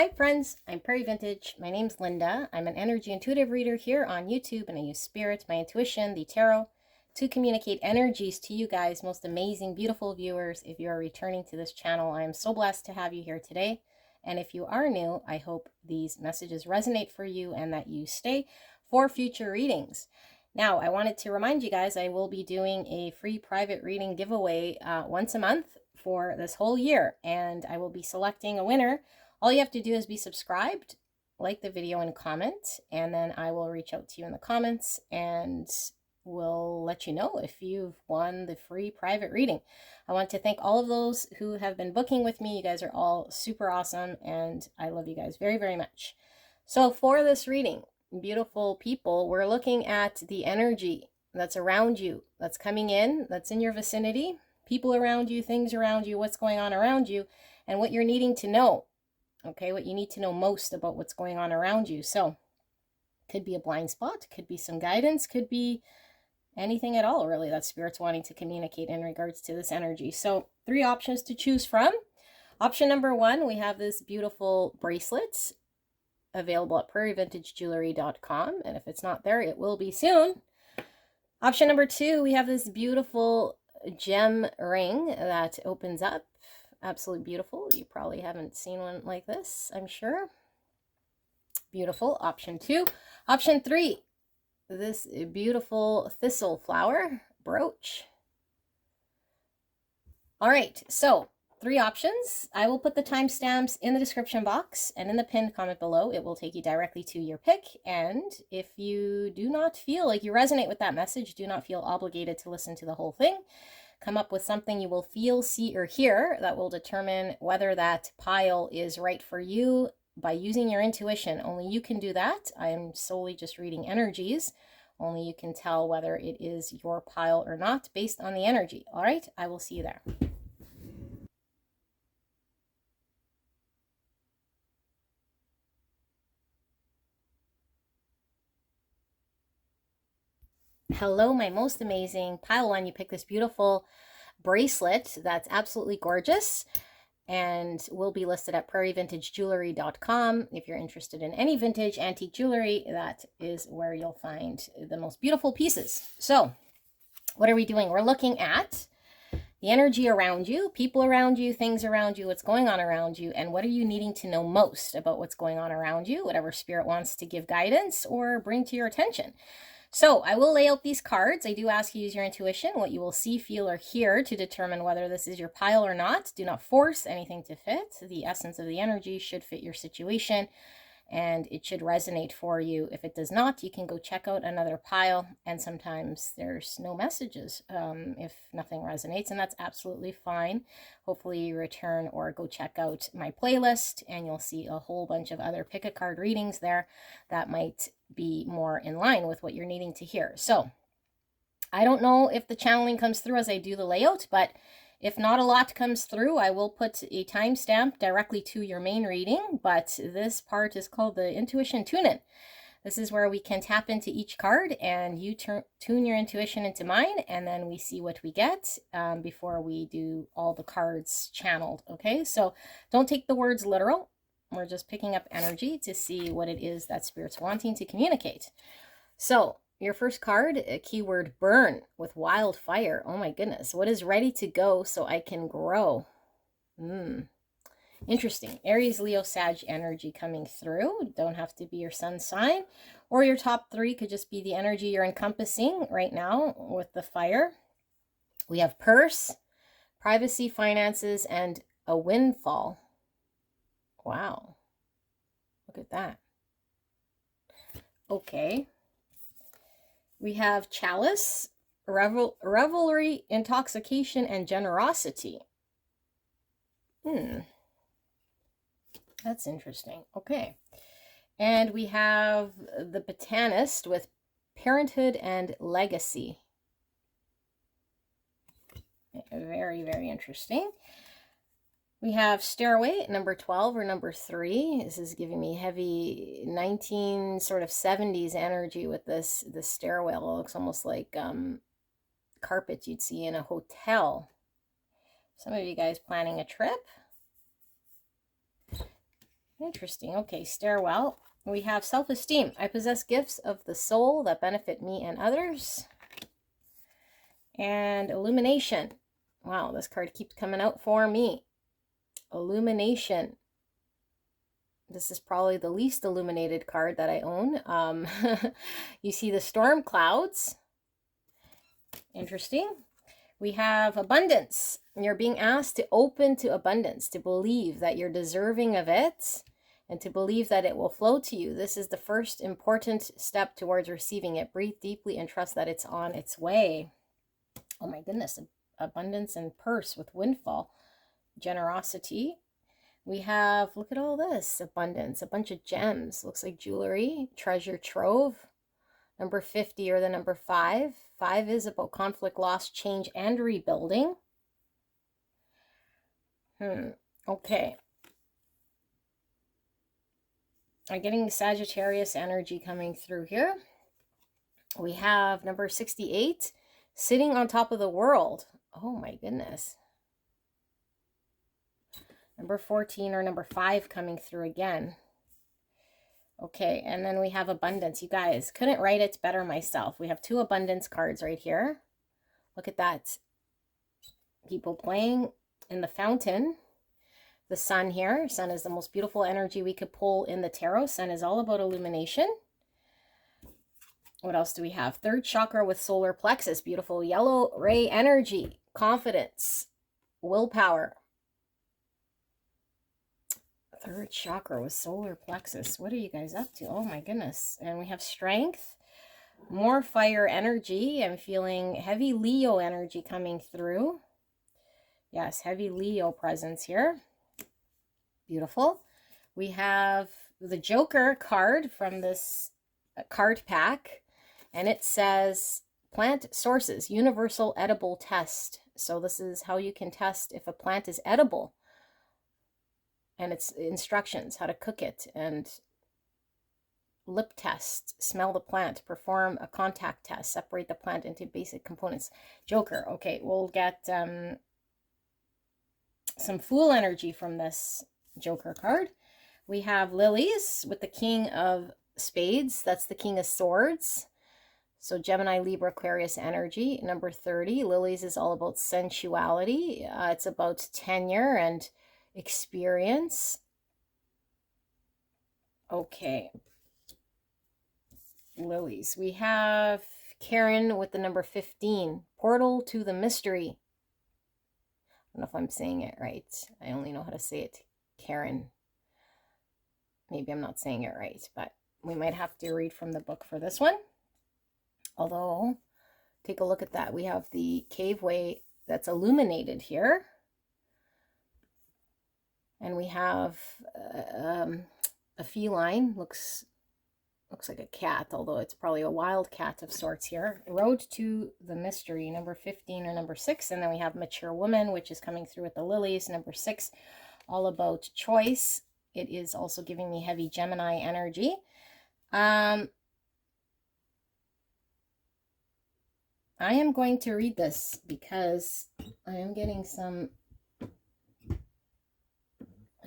Hi friends, I'm Prairie Vintage. My name's Linda. I'm an energy intuitive reader here on YouTube, and I use spirit, my intuition, the tarot to communicate energies to you guys, most amazing, beautiful viewers. If you are returning to this channel, I am so blessed to have you here today. And if you are new, I hope these messages resonate for you and that you stay for future readings. Now, I wanted to remind you guys, I will be doing a free private reading giveaway once a month for this whole year, and I will be selecting a winner. All you have to do is be subscribed, like the video, and comment, and then I will reach out to you in the comments and will let you know if you've won the free private reading. I want to thank all of those who have been booking with me. You guys are all super awesome, and I love you guys very, very much. So for this reading, beautiful people, we're looking at the energy that's around you, that's coming in, that's in your vicinity, people around you, things around you, what's going on around you, and what you're needing to know. Okay, what you need to know most about what's going on around you. So, could be a blind spot, could be some guidance, could be anything at all, really, that Spirit's wanting to communicate in regards to this energy. So, 3 options to choose from. Option number 1, we have this beautiful bracelet available at prairievintagejewelry.com, and if it's not there, it will be soon. Option number 2, we have this beautiful gem ring that opens up. Absolutely beautiful. You probably haven't seen one like this, I'm sure. Beautiful. Option 2. Option 3, this beautiful thistle flower brooch. All right, so 3 options. I will put the timestamps in the description box and in the pinned comment below. It will take you directly to your pick. And if you do not feel like you resonate with that message, do not feel obligated to listen to the whole thing. Come up with something you will feel, see, or hear that will determine whether that pile is right for you by using your intuition. Only you can do that. I am solely just reading energies. Only you can tell whether it is your pile or not based on the energy. All right, I will see you there. Hello, my most amazing pile 1. You pick this beautiful bracelet that's absolutely gorgeous and will be listed at prairievintagejewelry.com. If you're interested in any vintage antique jewelry, that is where you'll find the most beautiful pieces. So what are we doing? We're looking at the energy around you, people around you, things around you, what's going on around you, and what are you needing to know most about what's going on around you, whatever Spirit wants to give guidance or bring to your attention. So I will lay out these cards. I do ask you to use your intuition, what you will see, feel, or hear to determine whether this is your pile or not. Do not force anything to fit. The essence of the energy should fit your situation, and it should resonate for you. If it does not, you can go check out another pile, and sometimes there's no messages if nothing resonates, and that's absolutely fine. Hopefully you return or go check out my playlist, and you'll see a whole bunch of other pick a card readings there that might be more in line with what you're needing to hear. So I don't know if the channeling comes through as I do the layout, but if not a lot comes through, I will put a timestamp directly to your main reading. But this part is called the intuition tune-in. This is where we can tap into each card and you tune your intuition into mine, and then we see what we get before we do all the cards channeled. Okay, so don't take the words literal. We're just picking up energy to see what it is that Spirit's wanting to communicate. So your first card, a keyword burn with wildfire. Oh my goodness. What is ready to go so I can grow? Interesting. Aries, Leo, Sag energy coming through. Don't have to be your sun sign. Or your top 3 could just be the energy you're encompassing right now with the fire. We have purse, privacy, finances, and a windfall. Wow. Look at that. Okay. We have chalice, revelry, intoxication, and generosity. That's interesting. Okay. And we have the botanist with parenthood and legacy. Very, very interesting. We have stairway, number 12 or number 3. This is giving me heavy 19 sort of 70s energy with this stairwell. It looks almost like carpet you'd see in a hotel. Some of you guys planning a trip. Interesting. Okay, stairwell. We have self-esteem. I possess gifts of the soul that benefit me and others. And illumination. Wow, this card keeps coming out for me. Illumination. This is probably the least illuminated card that I own. You see the storm clouds. Interesting. We have abundance. You're being asked to open to abundance, to believe that you're deserving of it, and to believe that it will flow to you. This is the first important step towards receiving it. Breathe deeply and trust that it's on its way. Oh my goodness. Abundance and purse with windfall. Generosity. We have, look at all this, abundance, a bunch of gems. Looks like jewelry, treasure trove. Number 50 or the number 5. 5 is about conflict, loss, change, and rebuilding. Okay. I'm getting Sagittarius energy coming through here. We have number 68, sitting on top of the world. Oh my goodness. Number 14 or number 5 coming through again. Okay, and then we have abundance. You guys, couldn't write it better myself. We have 2 abundance cards right here. Look at that. People playing in the fountain. The sun here. Sun is the most beautiful energy we could pull in the tarot. Sun is all about illumination. What else do we have? 3rd chakra with solar plexus. Beautiful yellow ray energy. Confidence. Willpower. 3rd chakra with solar plexus. What are you guys up to? Oh my goodness. And we have strength. More fire energy. I'm feeling heavy Leo energy coming through. Yes, heavy Leo presence here. Beautiful. We have the Joker card from this card pack. And it says plant sources, universal edible test. So this is how you can test if a plant is edible. And it's instructions, how to cook it, and lip test, smell the plant, perform a contact test, separate the plant into basic components. Joker. Okay, we'll get some Fool energy from this Joker card. We have lilies with the King of Spades. That's the King of Swords. So Gemini, Libra, Aquarius energy. Number 30. Lilies is all about sensuality. It's about tenure and experience. Okay. Lilies. We have Karen with the number 15. Portal to the mystery. I don't know if I'm saying it right. I only know how to say it. Karen. Maybe I'm not saying it right, but we might have to read from the book for this one. Although, take a look at that. We have the caveway that's illuminated here. And we have a feline, looks like a cat, although it's probably a wild cat of sorts here. Road to the mystery, number 15 or number 6. And then we have mature woman, which is coming through with the lilies, number 6, all about choice. It is also giving me heavy Gemini energy. I am going to read this because I am getting some...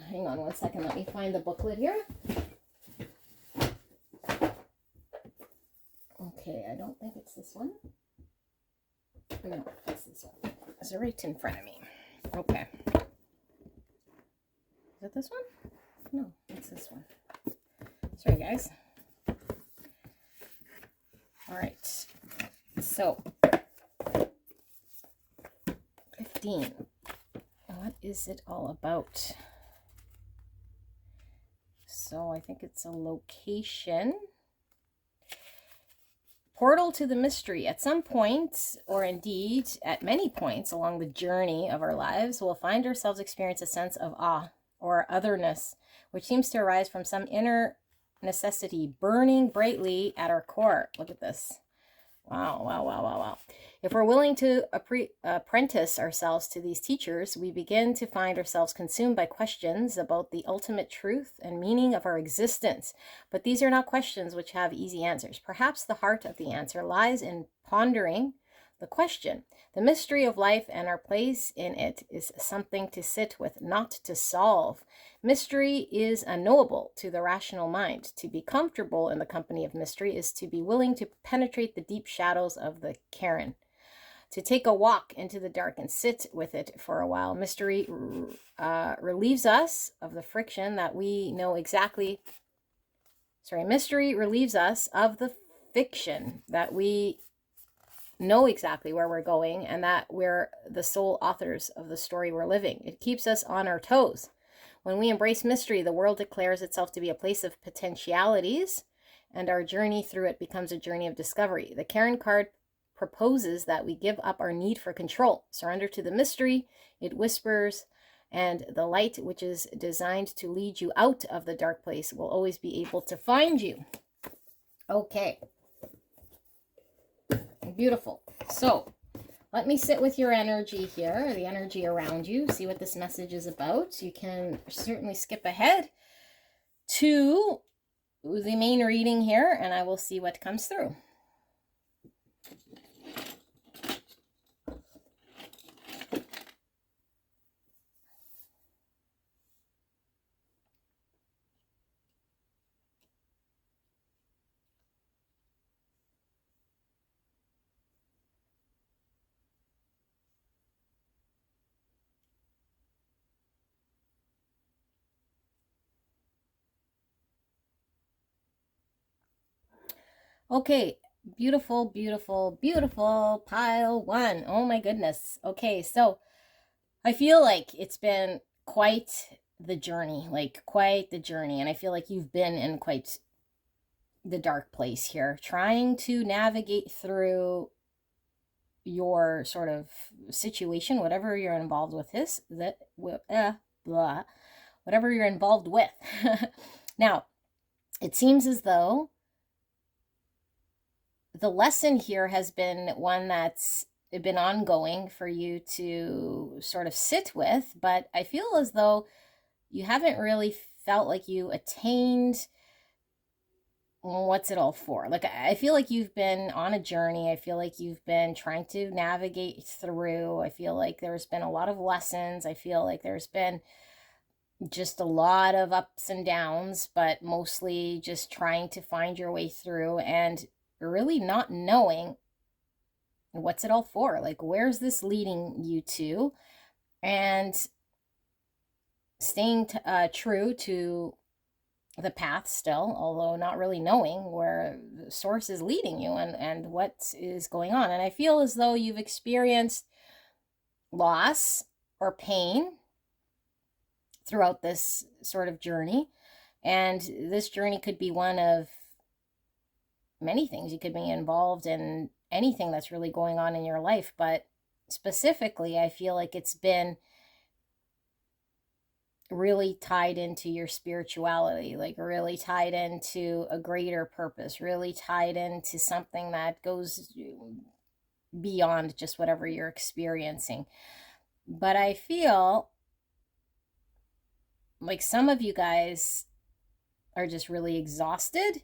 Hang on one second. Let me find the booklet here. Okay, I don't think it's this one. No, it's this one. It's right in front of me. Okay. Is it this one? No, it's this one. Sorry, guys. All right. So, 15. What is it all about? So I think it's a location. Portal to the mystery. At some point, or indeed at many points along the journey of our lives, we'll find ourselves experience a sense of awe or otherness, which seems to arise from some inner necessity burning brightly at our core. Look at this. Wow, wow, wow, wow, wow. If we're willing to apprentice ourselves to these teachers, we begin to find ourselves consumed by questions about the ultimate truth and meaning of our existence. But these are not questions which have easy answers. Perhaps the heart of the answer lies in pondering the question. The mystery of life and our place in it is something to sit with, not to solve. Mystery is unknowable to the rational mind. To be comfortable in the company of mystery is to be willing to penetrate the deep shadows of the cairn. To take a walk into the dark and sit with it for a while. Mystery relieves us of the friction that we know exactly. Mystery relieves us of the fiction that we know exactly where we're going and that we're the sole authors of the story we're living. It keeps us on our toes. When we embrace mystery, the world declares itself to be a place of potentialities, and our journey through it becomes a journey of discovery. The Cairn card proposes that we give up our need for control, surrender to the mystery. It whispers, and the light, which is designed to lead you out of the dark place, will always be able to find you. Okay. Beautiful. So let me sit with your energy here, the energy around you, see what this message is about. You can certainly skip ahead to the main reading here, and I will see what comes through. Okay, beautiful, beautiful, beautiful pile one. Oh my goodness. Okay, so I feel like it's been quite the journey, and I feel like you've been in quite the dark place here, trying to navigate through your sort of situation, whatever you're involved with whatever you're involved with. Now, it seems as though the lesson here has been one that's been ongoing for you to sort of sit with, but I feel as though you haven't really felt like you attained what's it all for. Like, I feel like you've been on a journey. I feel like you've been trying to navigate through. I feel like there's been a lot of lessons. I feel like there's been just a lot of ups and downs, but mostly just trying to find your way through and really not knowing what's it all for. Like, where's this leading you to? And staying true to the path still, although not really knowing where the source is leading you and what is going on. And I feel as though you've experienced loss or pain throughout this sort of journey. And this journey could be one of many things. You could be involved in anything that's really going on in your life. But specifically, I feel like it's been really tied into your spirituality, like really tied into a greater purpose, really tied into something that goes beyond just whatever you're experiencing. But I feel like some of you guys are just really exhausted.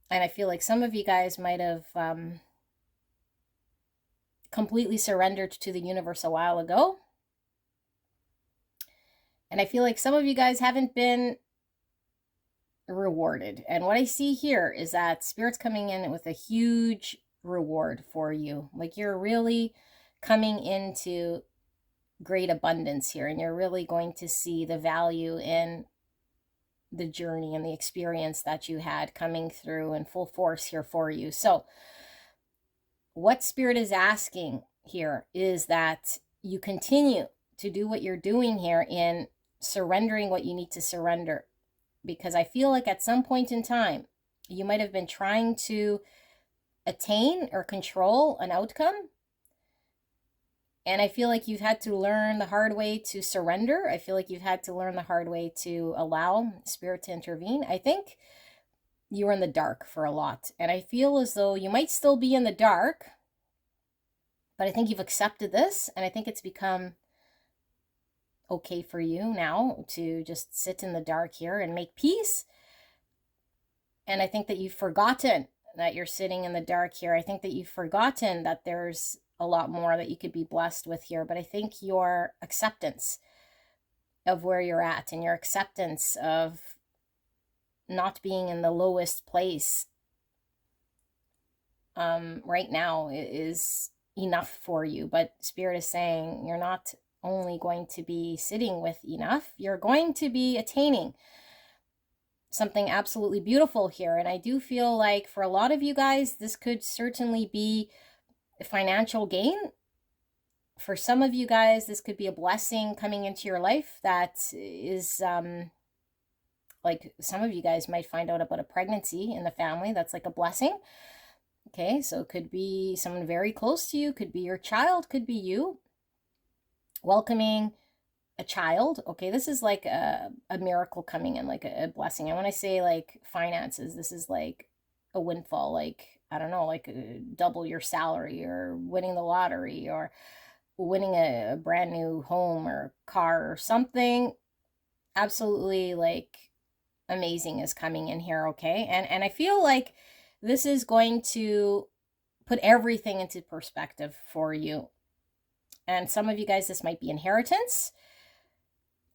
And I feel like some of you guys might have completely surrendered to the universe a while ago. And I feel like some of you guys haven't been rewarded. And what I see here is that Spirit's coming in with a huge reward for you. Like, you're really coming into great abundance here, and you're really going to see the value in the journey and the experience that you had coming through in full force here for you. So what Spirit is asking here is that you continue to do what you're doing here in surrendering what you need to surrender. Because I feel like at some point in time, you might have been trying to attain or control an outcome. And I feel like you've had to learn the hard way to surrender. I feel like you've had to learn the hard way to allow Spirit to intervene. I think you were in the dark for a lot. And I feel as though you might still be in the dark, but I think you've accepted this. And I think it's become okay for you now to just sit in the dark here and make peace. And I think that you've forgotten that you're sitting in the dark here. I think that you've forgotten that there's a lot more that you could be blessed with here. But I think your acceptance of where you're at and your acceptance of not being in the lowest place right now is enough for you. But Spirit is saying you're not only going to be sitting with enough, you're going to be attaining something absolutely beautiful here. And I do feel like for a lot of you guys, this could certainly be financial gain. For some of you guys, this could be a blessing coming into your life that is like some of you guys might find out about a pregnancy in the family. That's like a blessing. Okay, so it could be someone very close to you, could be your child, could be you welcoming a child. Okay, this is like a miracle coming in, like a blessing. And when I say like finances, this is like a windfall, like, I don't know, like double your salary, or winning the lottery, or winning a brand new home or car or something absolutely like amazing is coming in here. Okay, and I feel like this is going to put everything into perspective for you. And some of you guys, this might be inheritance.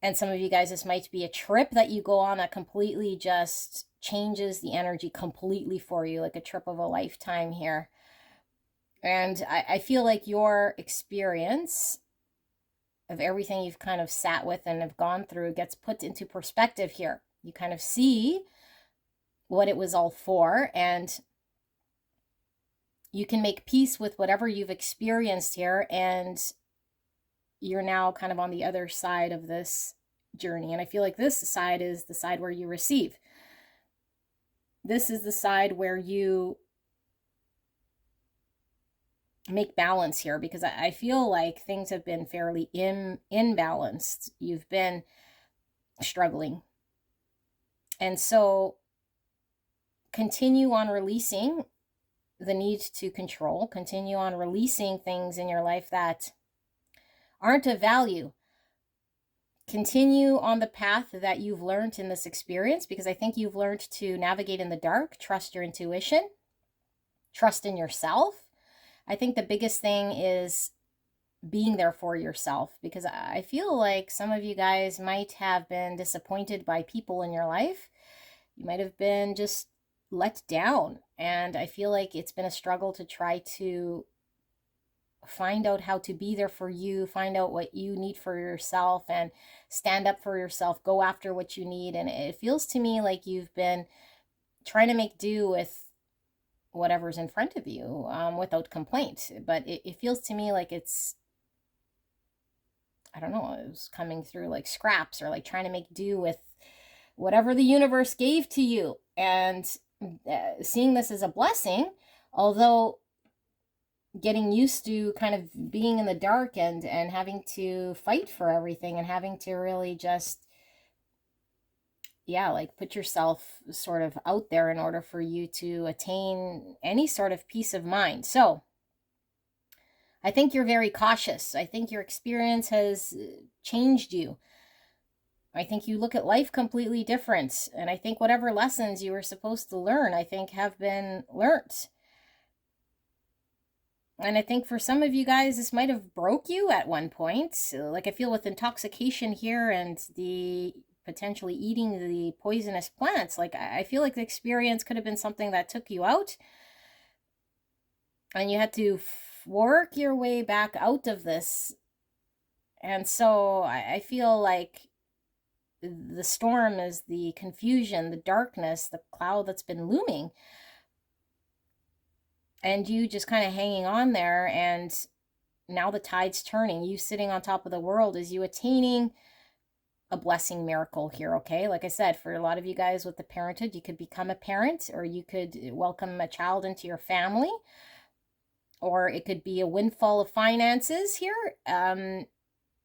And some of you guys, this might be a trip that you go on that completely just changes the energy completely for you, like a trip of a lifetime here. And I feel like your experience of everything you've kind of sat with and have gone through gets put into perspective here. You kind of see what it was all for, and you can make peace with whatever you've experienced here, and you're now kind of on the other side of this journey. And I feel like this side is the side where you receive. This is the side where you make balance here, because I feel like things have been fairly imbalanced. You've been struggling. And so continue on releasing the need to control. Continue on releasing things in your life that aren't of value. Continue on the path that you've learned in this experience, because I think you've learned to navigate in the dark, trust your intuition, trust in yourself. I think the biggest thing is being there for yourself, because I feel like some of you guys might have been disappointed by people in your life. You might have been just let down. And I feel like it's been a struggle to try to find out how to be there for you, find out what you need for yourself, and stand up for yourself, go after what you need. And it feels to me like you've been trying to make do with whatever's in front of you without complaint. But it feels to me like it's, I don't know, it was coming through like scraps, or like trying to make do with whatever the universe gave to you. And seeing this as a blessing, although getting used to kind of being in the dark and having to fight for everything, and having to really just, yeah, like put yourself sort of out there in order for you to attain any sort of peace of mind. So I think you're very cautious. I think your experience has changed you. I think you look at life completely different. And I think whatever lessons you were supposed to learn, I think have been learnt. And I think for some of you guys, this might have broke you at one point. So, like I feel with intoxication here and the potentially eating the poisonous plants, like I feel like the experience could have been something that took you out. And you had to work your way back out of this. And so I feel like the storm is the confusion, the darkness, the cloud that's been looming. And you just kind of hanging on there, and now the tide's turning. You sitting on top of the world is you attaining a blessing miracle here, okay? Like I said, for a lot of you guys with the parenthood, you could become a parent, or you could welcome a child into your family, or it could be a windfall of finances here.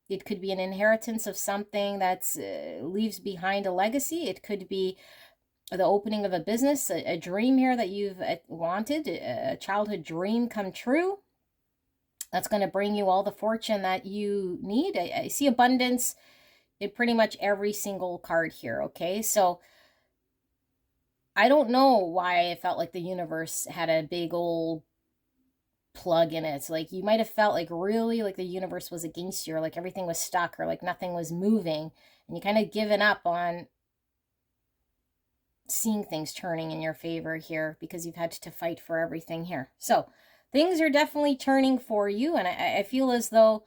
It could be an inheritance of something that leaves behind a legacy. It could be the opening of a business, a dream here that you've wanted, a childhood dream come true. That's going to bring you all the fortune that you need. I see abundance in pretty much every single card here, okay? So I don't know why I felt like the universe had a big old plug in it. Like you might have felt like really like the universe was against you, or like everything was stuck, or like nothing was moving, and you kind of given up on seeing things turning in your favor here because you've had to fight for everything here. So things are definitely turning for you, and I feel as though,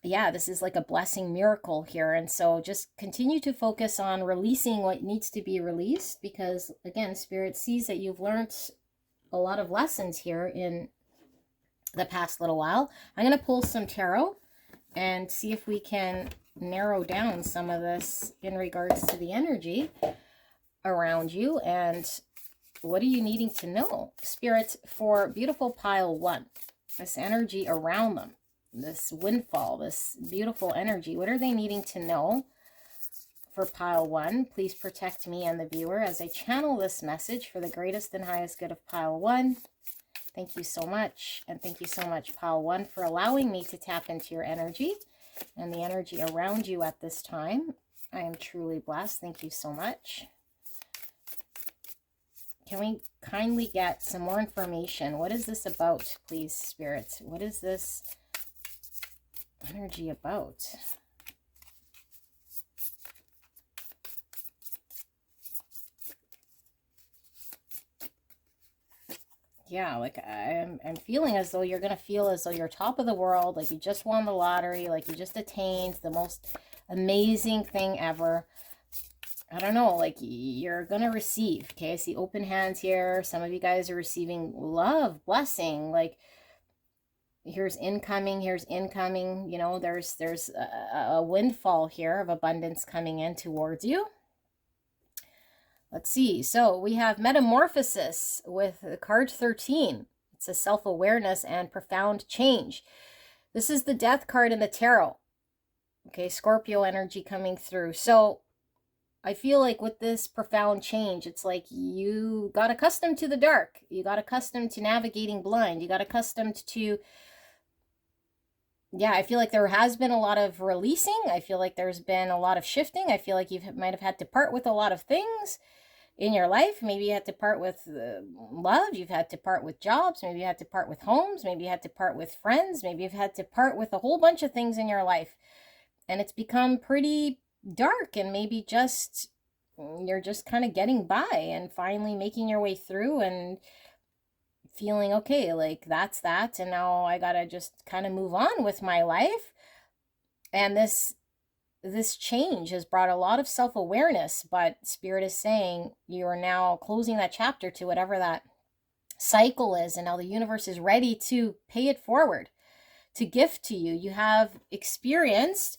yeah, this is like a blessing miracle here. And so just continue to focus on releasing what needs to be released, because again, Spirit sees that you've learned a lot of lessons here in the past little while. I'm going to pull some tarot and see if we can narrow down some of this in regards to the energy around you and what are you needing to know, Spirit, for beautiful pile 1, this energy around them, this windfall, this beautiful energy. What are they needing to know for pile 1? Please protect me and the viewer as I channel this message for the greatest and highest good of pile 1. Thank you so much. And thank you so much, pile 1, for allowing me to tap into your energy and the energy around you at this time. I am truly blessed. Thank you so much. Can we kindly get some more information? What is this about, please, Spirit? What is this energy about? Yeah, like I'm feeling as though you're going to feel as though you're top of the world, like you just won the lottery, like you just attained the most amazing thing ever. I don't know, like you're going to receive, okay? I see open hands here. Some of you guys are receiving love, blessing, like here's incoming, you know, there's a windfall here of abundance coming in towards you. Let's see. So we have metamorphosis with card 13. It's a self-awareness and profound change. This is the death card in the tarot. Okay, Scorpio energy coming through. So I feel like with this profound change, it's like you got accustomed to the dark. You got accustomed to navigating blind. You got accustomed to, yeah, I feel like there has been a lot of releasing. I feel like there's been a lot of shifting. I feel like you might have had to part with a lot of things in your life. Maybe you had to part with love. You've had to part with jobs. Maybe you had to part with homes. Maybe you had to part with friends. Maybe you've had to part with a whole bunch of things in your life. And it's become pretty dark, and maybe just you're just kind of getting by and finally making your way through and feeling okay, like that's that, and now I gotta just kind of move on with my life. And this change has brought a lot of self-awareness, but Spirit is saying you are now closing that chapter to whatever that cycle is, and now the universe is ready to pay it forward, to gift to you. You have experienced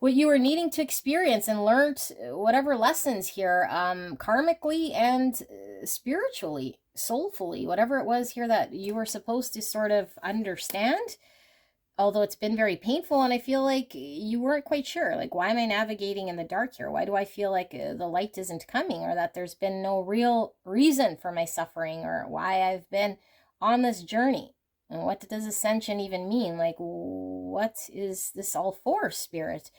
what you were needing to experience and learned whatever lessons here, karmically and spiritually, soulfully, whatever it was here that you were supposed to sort of understand, although it's been very painful. And I feel like you weren't quite sure, like, why am I navigating in the dark here? Why do I feel like the light isn't coming, or that there's been no real reason for my suffering, or why I've been on this journey? And what does ascension even mean? Like, what is this all for, Spirit?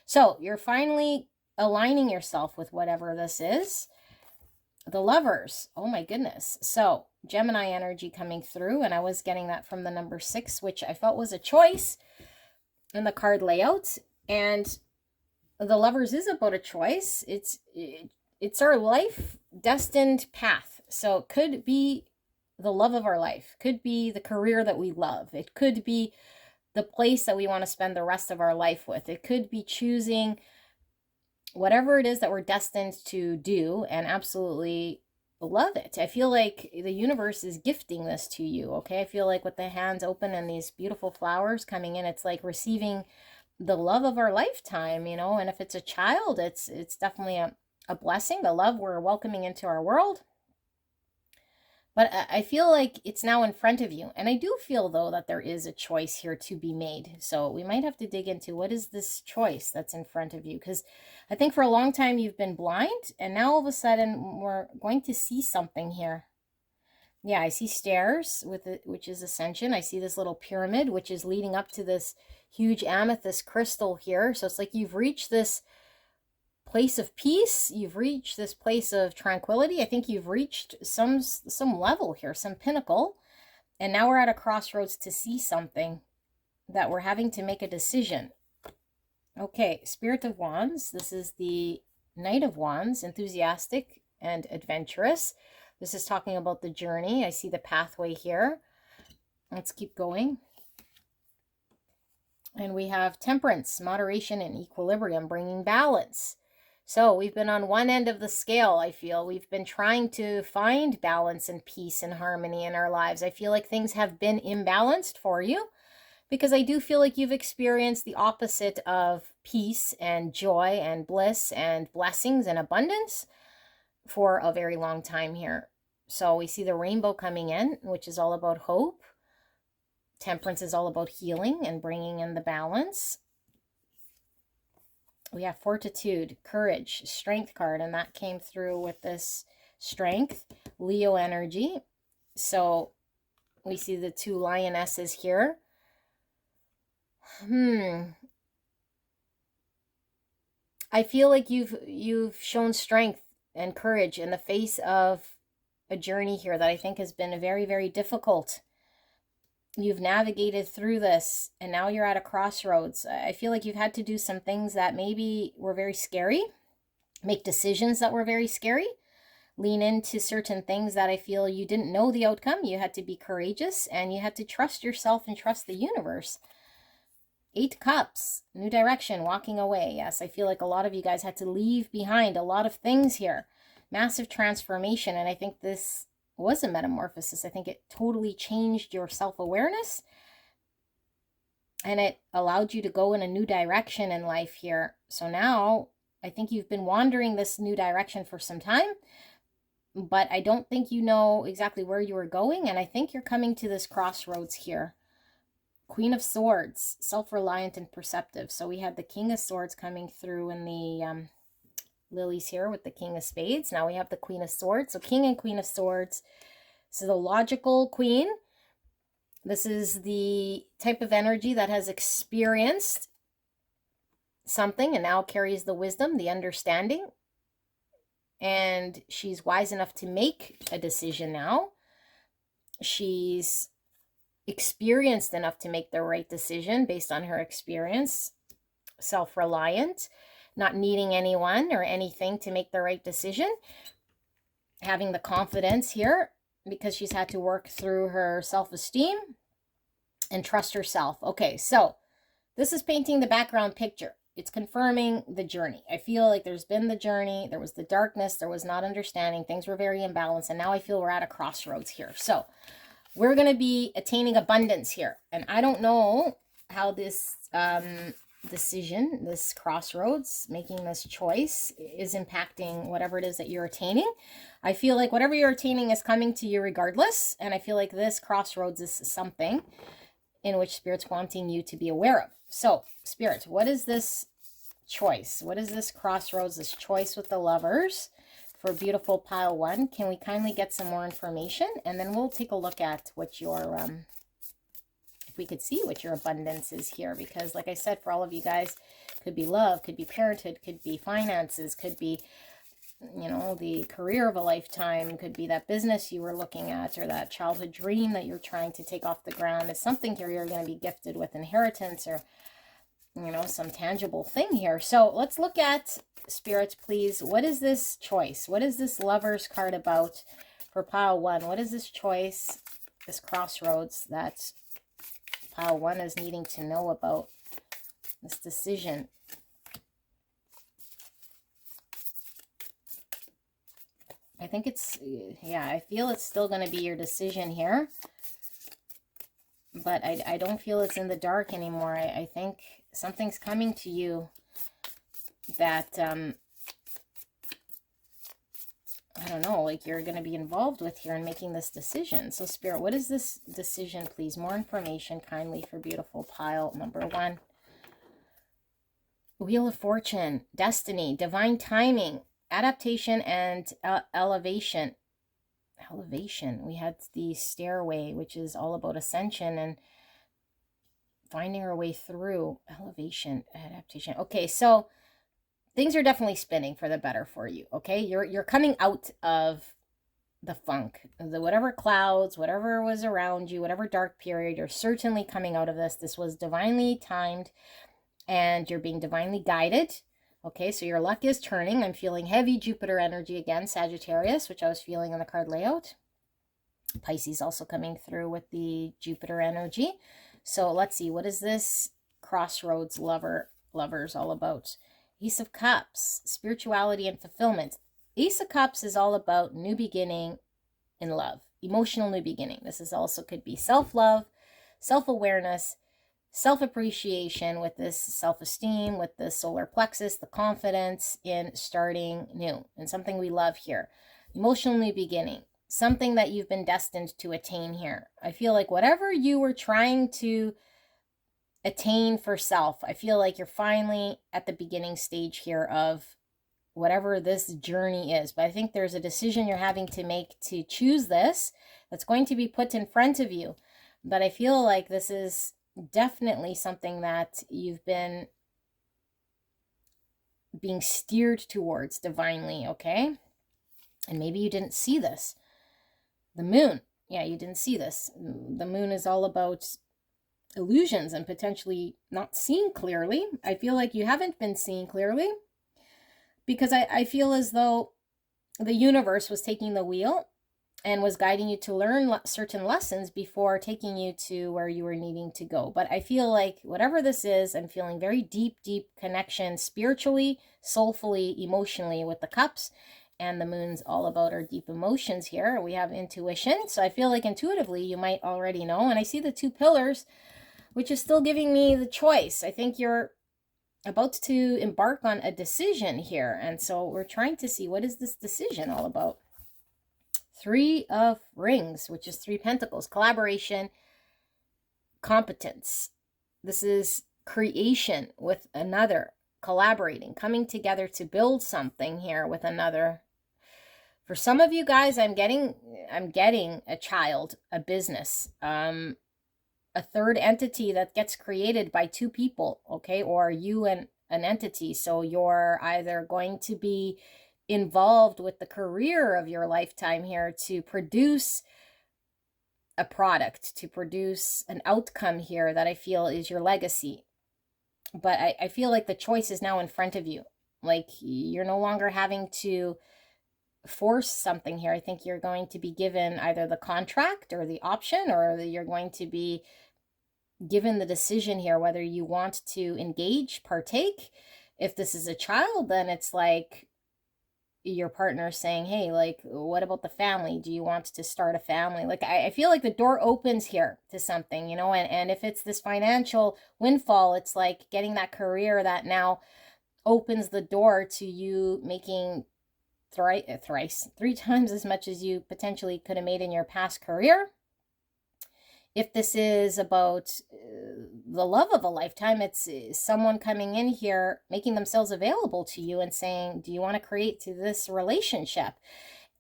So you're finally aligning yourself with whatever this is. The Lovers. Oh my goodness. So Gemini energy coming through, and I was getting that from the number 6, which I felt was a choice in the card layout. And the Lovers is about a choice. It's our life destined path. So it could be the love of our life, could be the career that we love, it could be the place that we want to spend the rest of our life with, it could be choosing whatever it is that we're destined to do and absolutely love it. I feel like the universe is gifting this to you, okay? I feel like with the hands open and these beautiful flowers coming in, it's like receiving the love of our lifetime, you know. And if it's a child, it's definitely a blessing, the love we're welcoming into our world. But I feel like it's now in front of you. And I do feel, though, that there is a choice here to be made. So we might have to dig into what is this choice that's in front of you. Because I think for a long time you've been blind. And now all of a sudden we're going to see something here. Yeah, I see stairs, which is ascension. I see this little pyramid, which is leading up to this huge amethyst crystal here. So it's like you've reached this place of peace, you've reached this place of tranquility. I think you've reached some level here, some pinnacle. And now we're at a crossroads to see something that we're having to make a decision. Okay, Spirit of Wands. This is the Knight of Wands, enthusiastic and adventurous. This is talking about the journey. I see the pathway here. Let's keep going. And we have Temperance, moderation and equilibrium, bringing balance. So we've been on one end of the scale, I feel. We've been trying to find balance and peace and harmony in our lives. I feel like things have been imbalanced for you, because I do feel like you've experienced the opposite of peace and joy and bliss and blessings and abundance for a very long time here. So we see the rainbow coming in, which is all about hope. Temperance is all about healing and bringing in the balance. We have fortitude, courage, strength card, and that came through with this strength, Leo energy. So we see the two lionesses here. I feel like you've shown strength and courage in the face of a journey here that I think has been very, very difficult. You've navigated through this, and now you're at a crossroads. I feel like you've had to do some things that maybe were very scary, make decisions that were very scary, lean into certain things that I feel you didn't know the outcome. You had to be courageous, and you had to trust yourself and trust the universe. 8 Cups, new direction, walking away. Yes, I feel like a lot of you guys had to leave behind a lot of things here. Massive transformation, and I think this was a metamorphosis. I think it totally changed your self-awareness, and it allowed you to go in a new direction in life here. So now I think you've been wandering this new direction for some time, but I don't think you know exactly where you were going, and I think you're coming to this crossroads here. Queen of Swords, self-reliant and perceptive. So we had the King of Swords coming through in the lilies here with the King of Spades. Now we have the Queen of Swords. So King and Queen of Swords. This is the logical queen. This is the type of energy that has experienced something and now carries the wisdom, the understanding. And she's wise enough to make a decision now. She's experienced enough to make the right decision based on her experience. Self-reliant, not needing anyone or anything to make the right decision. Having the confidence here because she's had to work through her self-esteem and trust herself. Okay, so this is painting the background picture. It's confirming the journey. I feel like there's been the journey. There was the darkness. There was not understanding. Things were very imbalanced. And now I feel we're at a crossroads here. So we're going to be attaining abundance here. And I don't know how this decision, this crossroads, making this choice is impacting whatever it is that you're attaining. I feel like whatever you're attaining is coming to you regardless. And I feel like this crossroads is something in which Spirit's wanting you to be aware of. So, Spirit, what is this choice? What is this crossroads, this choice with the Lovers? For beautiful pile 1, can we kindly get some more information? And then we'll take a look at what your, if we could see what your abundance is here. Because like I said, for all of you guys, could be love, could be parenthood, could be finances, could be, you know, the career of a lifetime, could be that business you were looking at or that childhood dream that you're trying to take off the ground. It's something here you're going to be gifted with inheritance or, you know, some tangible thing here. So let's look at, Spirit, please. What is this choice? What is this Lovers card about for pile 1? What is this choice, this crossroads that pile 1 is needing to know about, this decision? I think it's, yeah, I feel it's still going to be your decision here. But I don't feel it's in the dark anymore. I think something's coming to you that, I don't know, like you're going to be involved with here in making this decision. So, Spirit, what is this decision, please? More information, kindly, for beautiful pile number 1. Wheel of Fortune, destiny, divine timing, adaptation, and elevation. Elevation. We had the stairway, which is all about ascension and finding our way through. Elevation, adaptation. Okay, so things are definitely spinning for the better for you, okay? You're coming out of the funk, whatever clouds, whatever was around you, whatever dark period, you're certainly coming out of this. This was divinely timed and you're being divinely guided. Okay, so your luck is turning. I'm feeling heavy Jupiter energy again, Sagittarius, which I was feeling in the card layout. Pisces also coming through with the Jupiter energy. So let's see, what is this crossroads lovers all about? Ace of Cups, spirituality and fulfillment. Ace of Cups is all about new beginning in love, emotional new beginning. This is also could be self-love, self-awareness, self-appreciation with this self-esteem, with the solar plexus, the confidence in starting new, and something we love here. Emotional new beginning, something that you've been destined to attain here. I feel like whatever you were trying to attain for self, I feel like you're finally at the beginning stage here of whatever this journey is. But I think there's a decision you're having to make to choose this that's going to be put in front of you. But I feel like this is definitely something that you've been being steered towards divinely, okay? And maybe you didn't see this. The moon, yeah, you didn't see this. The moon is all about illusions and potentially not seeing clearly. I feel like you haven't been seeing clearly because I feel as though the universe was taking the wheel and was guiding you to learn certain lessons before taking you to where you were needing to go. But I feel like whatever this is, I'm feeling very deep connection spiritually, soulfully, emotionally with the cups. And the moon's all about our deep emotions here. We have intuition. So I feel like intuitively you might already know. And I see the two pillars, which is still giving me the choice. I think you're about to embark on a decision here. And so we're trying to see, what is this decision all about? Three of Rings, which is 3 Pentacles, collaboration, competence. This is creation with another, collaborating, coming together to build something here with another. For some of you guys, I'm getting a child, a business, a third entity that gets created by 2 people, okay, or you and an entity. So you're either going to be involved with the career of your lifetime here to produce a product, to produce an outcome here that I feel is your legacy. But I feel like the choice is now in front of you. Like you're no longer having to force something here. I think you're going to be given either the contract or the option, or you're going to be given the decision here whether you want to engage, partake. If this is a child, then it's like your partner saying, hey, like, what about the family? Do you want to start a family? Like, I feel like the door opens here to something, you know, and if it's this financial windfall, it's like getting that career that now opens the door to you making 3 times as much as you potentially could have made in your past career. If this is about the love of a lifetime, it's someone coming in here, making themselves available to you and saying, do you want to create to this relationship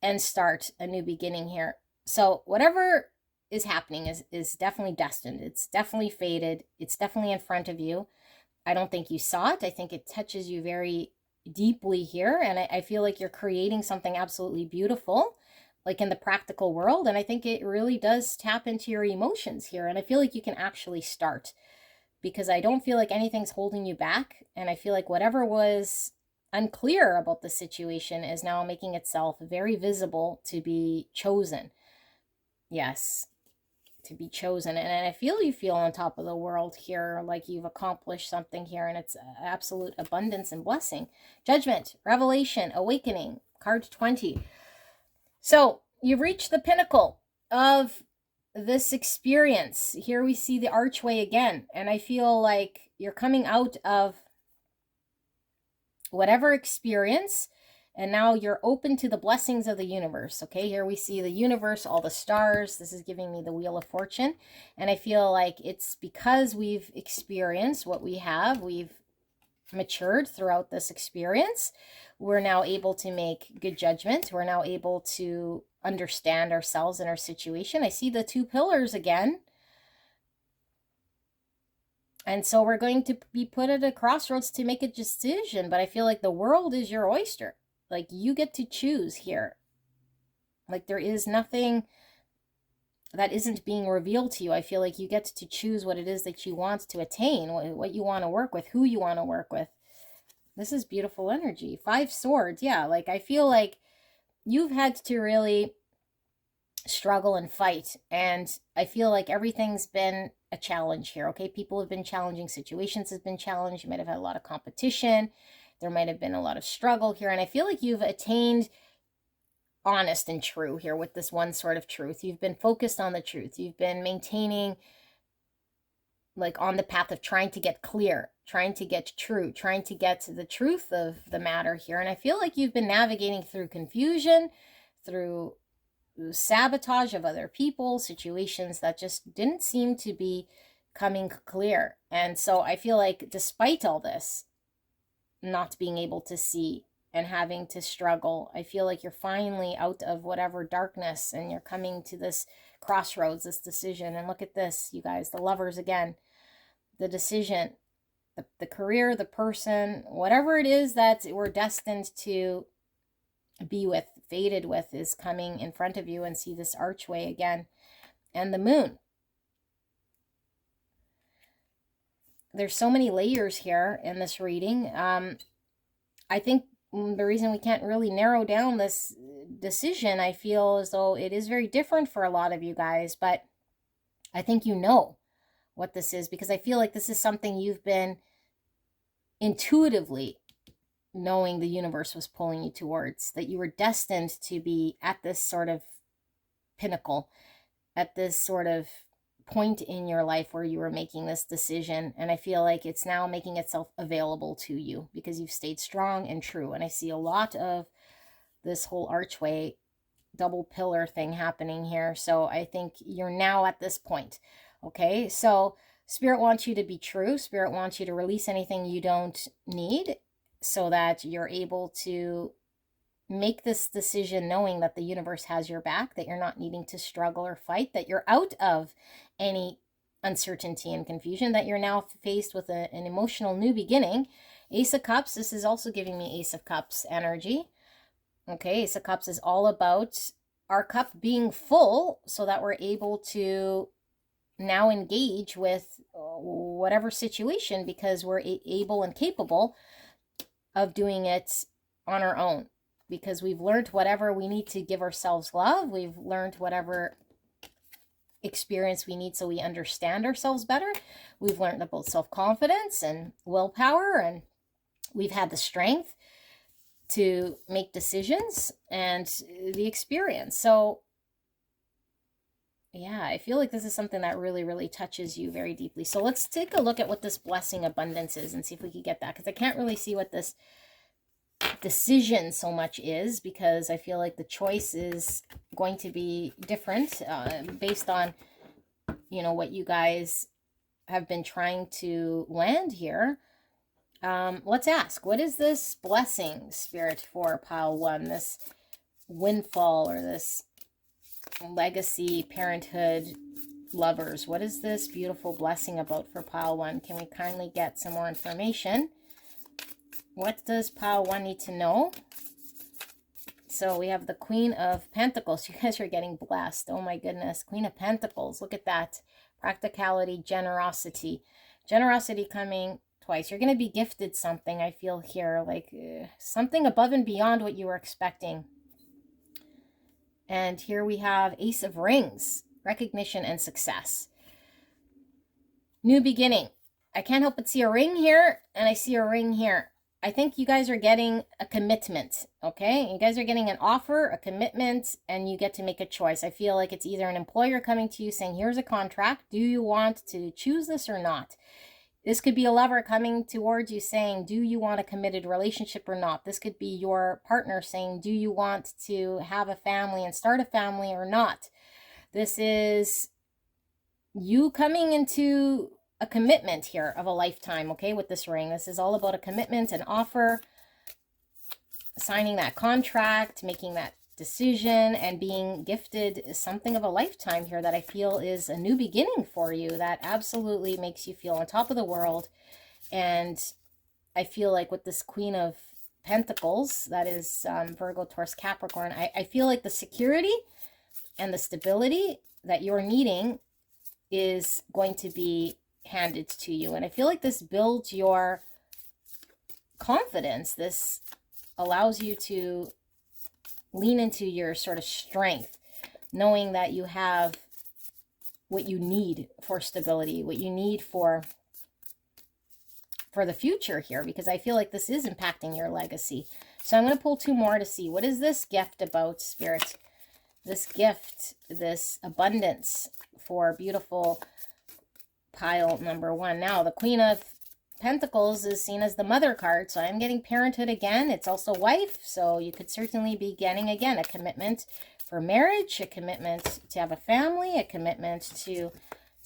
and start a new beginning here? So whatever is happening is definitely destined. It's definitely fated. It's definitely in front of you. I don't think you saw it. I think it touches you very deeply here. And I feel like you're creating something absolutely beautiful, like in the practical world. And I think it really does tap into your emotions here. And I feel like you can actually start, because I don't feel like anything's holding you back. And I feel like whatever was unclear about the situation is now making itself very visible to be chosen. Yes, to be chosen. And I feel you feel on top of the world here, like you've accomplished something here, and it's absolute abundance and blessing. Judgment, revelation, awakening, card 20. So you've reached the pinnacle of this experience. Here we see the archway again, and I feel like you're coming out of whatever experience, and now you're open to the blessings of the universe. Okay, here we see the universe, all the stars. This is giving me the Wheel of Fortune, and I feel like it's because we've experienced what we have, we've matured throughout this experience. We're now able to make good judgment. We're now able to understand ourselves and our situation. I see the 2 pillars again. And so we're going to be put at a crossroads to make a decision. But I feel like the world is your oyster. Like you get to choose here. Like there is nothing that isn't being revealed to you. I feel like you get to choose what it is that you want to attain, what you want to work with, who you want to work with. This is beautiful energy. 5 swords. Yeah, like I feel like you've had to really struggle and fight. And I feel like everything's been a challenge here, okay? People have been challenging. Situations have been challenged. You might have had a lot of competition. There might have been a lot of struggle here. And I feel like you've attained honest and true here with this one sort of truth. You've been focused on the truth. You've been maintaining like on the path of trying to get clear, trying to get true, trying to get to the truth of the matter here. And I feel like you've been navigating through confusion, through sabotage of other people, situations that just didn't seem to be coming clear. And so I feel like despite all this, not being able to see and having to struggle, I feel like you're finally out of whatever darkness and you're coming to this crossroads, this decision. And look at this, you guys, the Lovers again, the decision, the career, the person, whatever it is that we're destined to be with, fated with, is coming in front of you. And see this archway again, and the Moon. There's so many layers here in this reading. I think the reason we can't really narrow down this decision, I feel as though it is very different for a lot of you guys, but I think you know what this is, because I feel like this is something you've been intuitively knowing the universe was pulling you towards, that you were destined to be at this sort of pinnacle, at this sort of point in your life where you were making this decision. And I feel like it's now making itself available to you because you've stayed strong and true. And I see a lot of this whole archway double pillar thing happening here. So I think you're now at this point. Okay, so Spirit wants you to be true. Spirit wants you to release anything you don't need so that you're able to make this decision knowing that the universe has your back, that you're not needing to struggle or fight, that you're out of any uncertainty and confusion, that you're now faced with an emotional new beginning. Ace of Cups, this is also giving me Ace of Cups energy. Okay, Ace of Cups is all about our cup being full so that we're able to now engage with whatever situation because we're able and capable of doing it on our own, because we've learned whatever we need to give ourselves love. We've learned whatever experience we need so we understand ourselves better. We've learned about self-confidence and willpower, and we've had the strength to make decisions and the experience. So yeah, I feel like this is something that really, really touches you very deeply. So let's take a look at what this blessing abundance is and see if we can get that, because I can't really see what this decision so much is, because I feel like the choice is going to be different based on, you know, what you guys have been trying to land here. Let's ask, what is this blessing, Spirit, for pile 1? This windfall or this legacy, parenthood, lovers. What is this beautiful blessing about for pile 1? Can we kindly get some more information? What does pile 1 need to know? So we have the Queen of Pentacles. You guys are getting blessed. Oh my goodness. Queen of Pentacles. Look at that. Practicality, generosity. Generosity coming twice. You're going to be gifted something, I feel here. Like something above and beyond what you were expecting. And here we have Ace of Rings. Recognition and success. New beginning. I can't help but see a ring here. And I see a ring here. I think you guys are getting a commitment, okay? You guys are getting an offer, a commitment, and you get to make a choice. I feel like it's either an employer coming to you saying, here's a contract. Do you want to choose this or not? This could be a lover coming towards you saying, do you want a committed relationship or not? This could be your partner saying, do you want to have a family and start a family or not? This is you coming into a commitment here of a lifetime, okay, with this ring. This is all about a commitment, an offer, signing that contract, making that decision, and being gifted something of a lifetime here that I feel is a new beginning for you that absolutely makes you feel on top of the world. And I feel like with this Queen of Pentacles. That is Virgo, Taurus, Capricorn. I feel like the security and the stability that you're needing is going to be handed to you. And I feel like this builds your confidence. This allows you to lean into your sort of strength, knowing that you have what you need for stability, what you need for the future here, because I feel like this is impacting your legacy. So I'm going to pull 2 more to see, what is this gift about, Spirit? This gift, this abundance for beautiful pile number 1. Now, the Queen of Pentacles is seen as the mother card, so I'm getting parenthood again. It's also wife, so you could certainly be getting, again, a commitment for marriage, a commitment to have a family, a commitment to,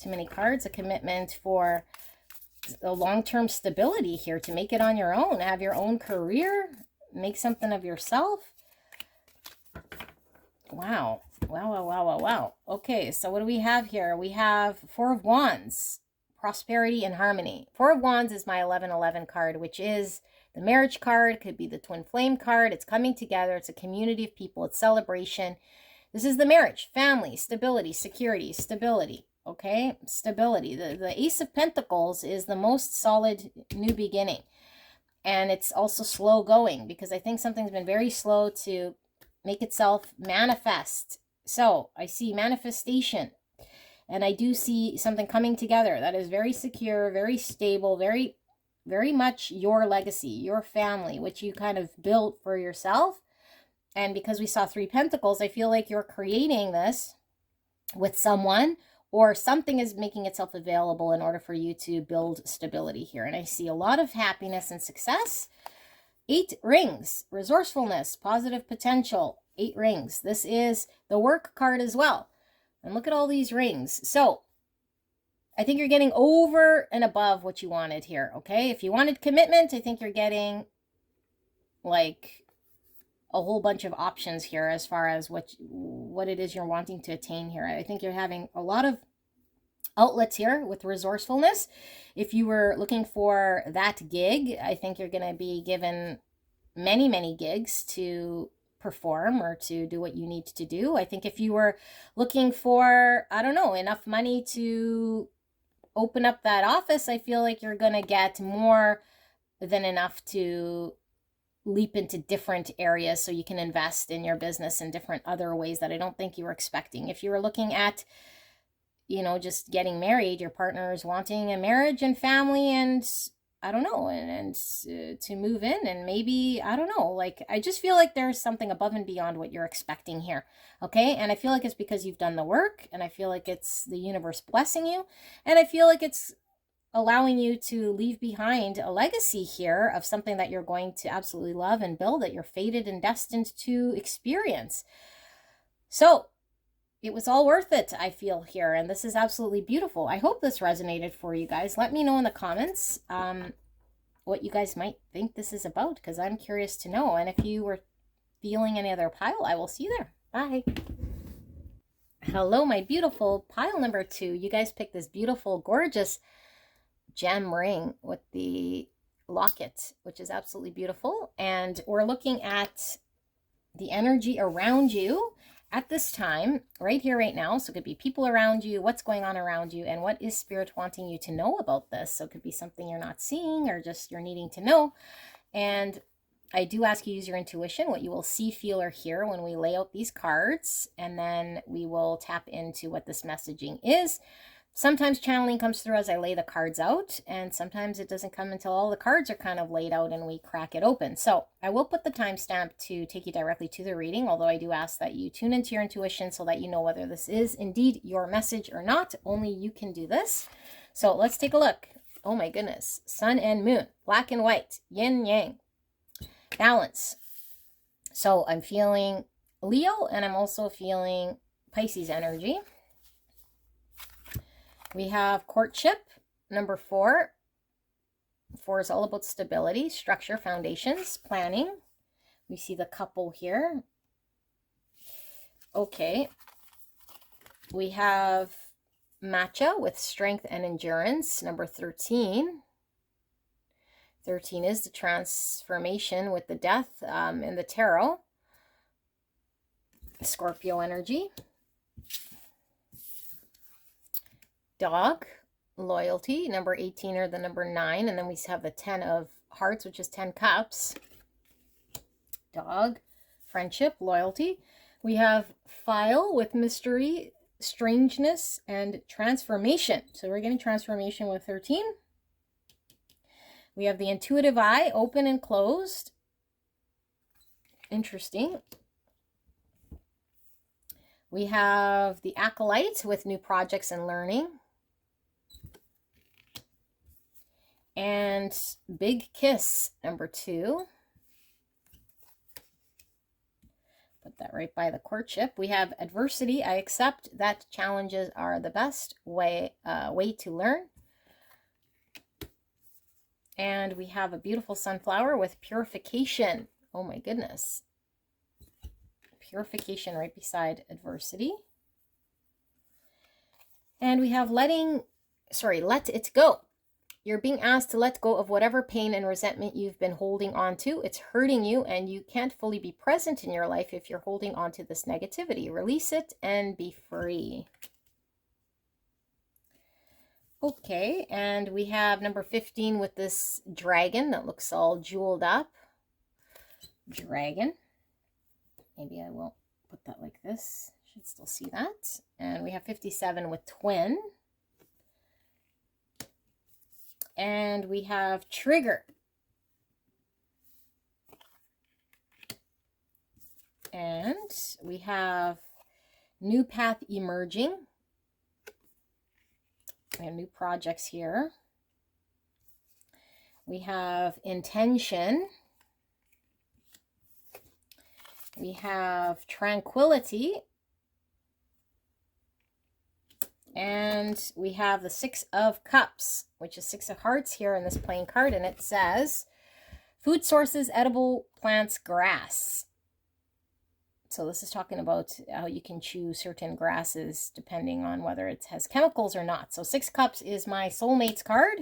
too many cards, a commitment for a long-term stability here, to make it on your own, have your own career, make something of yourself. Wow. Wow, wow, wow, wow, wow. Okay, so what do we have here? We have 4 of Wands, prosperity and harmony. 4 of Wands is my 1111 card, which is the marriage card, could be the twin flame card. It's coming together. It's a community of people. It's celebration. This is the marriage, family, stability, security, stability. Okay, stability. The Ace of Pentacles is the most solid new beginning. And it's also slow going, because I think something's been very slow to make itself manifest. So I see manifestation, and I do see something coming together that is very secure, very stable, very, very much your legacy, your family, which you kind of built for yourself. And because we saw 3 Pentacles, I feel like you're creating this with someone, or something is making itself available in order for you to build stability here. And I see a lot of happiness and success. 8 rings, resourcefulness, positive potential, 8 rings. This is the work card as well. And look at all these rings. So I think you're getting over and above what you wanted here, okay? If you wanted commitment, I think you're getting like a whole bunch of options here as far as what it is you're wanting to attain here. I think you're having a lot of outlets here with resourcefulness. If you were looking for that gig, I think you're going to be given many, many gigs to perform or to do what you need to do. I think if you were looking for, I don't know, enough money to open up that office, I feel like you're going to get more than enough to leap into different areas so you can invest in your business in different other ways that I don't think you were expecting. If you were looking at, you know, just getting married, your partner is wanting a marriage and family and I don't know, and to move in, and maybe, I don't know, like, I just feel like there's something above and beyond what you're expecting here, okay? And I feel like it's because you've done the work, and I feel like it's the universe blessing you, and I feel like it's allowing you to leave behind a legacy here of something that you're going to absolutely love and build, that you're fated and destined to experience. So it was all worth it, I feel here, and this is absolutely beautiful. I hope this resonated for you guys. Let me know in the comments what you guys might think this is about, because I'm curious to know. And if you were feeling any other pile, I will see you there. Bye. Hello, my beautiful pile number 2. You guys picked this beautiful, gorgeous gem ring with the locket, which is absolutely beautiful. And we're looking at the energy around you at this time, right here, right now. So it could be people around you, what's going on around you, and what is Spirit wanting you to know about this. So it could be something you're not seeing or just you're needing to know. And I do ask you to use your intuition, what you will see, feel, or hear when we lay out these cards, and then we will tap into what this messaging is. Sometimes channeling comes through as I lay the cards out, and sometimes it doesn't come until all the cards are kind of laid out and we crack it open. So I will put the timestamp to take you directly to the reading, although I do ask that you tune into your intuition so that you know whether this is indeed your message or not. Only you can do this. So let's take a look. Oh my goodness. Sun and moon, black and white, yin yang, balance. So I'm feeling Leo, and I'm also feeling Pisces energy. We have courtship, number 4. 4 is all about stability, structure, foundations, planning. We see the couple here. Okay. We have matcha with strength and endurance, number 13. 13 is the transformation with the death in the tarot. Scorpio energy. Dog, loyalty, number 18 or the number 9. And then we have the 10 of hearts, which is 10 cups. Dog, friendship, loyalty. We have file with mystery, strangeness, and transformation. So we're getting transformation with 13. We have the intuitive eye, open and closed. Interesting. We have the acolyte with new projects and learning. And big kiss, number 2. Put that right by the courtship. We have adversity. I accept that challenges are the best way to learn. And we have a beautiful sunflower with purification. Oh my goodness. Purification right beside adversity. And we have let it go. You're being asked to let go of whatever pain and resentment you've been holding on to. It's hurting you and you can't fully be present in your life if you're holding on to this negativity. Release it and be free. Okay, and we have number 15 with this dragon that looks all jeweled up. Dragon. Maybe I will put that like this. Should still see that. And we have 57 with twin. And we have trigger. And we have new path emerging. We have new projects here. We have intention. We have tranquility. And we have the 6 of cups, which is 6 of hearts here in this playing card. And it says, food sources, edible plants, grass. So this is talking about how you can choose certain grasses depending on whether it has chemicals or not. So 6 cups is my soulmates card.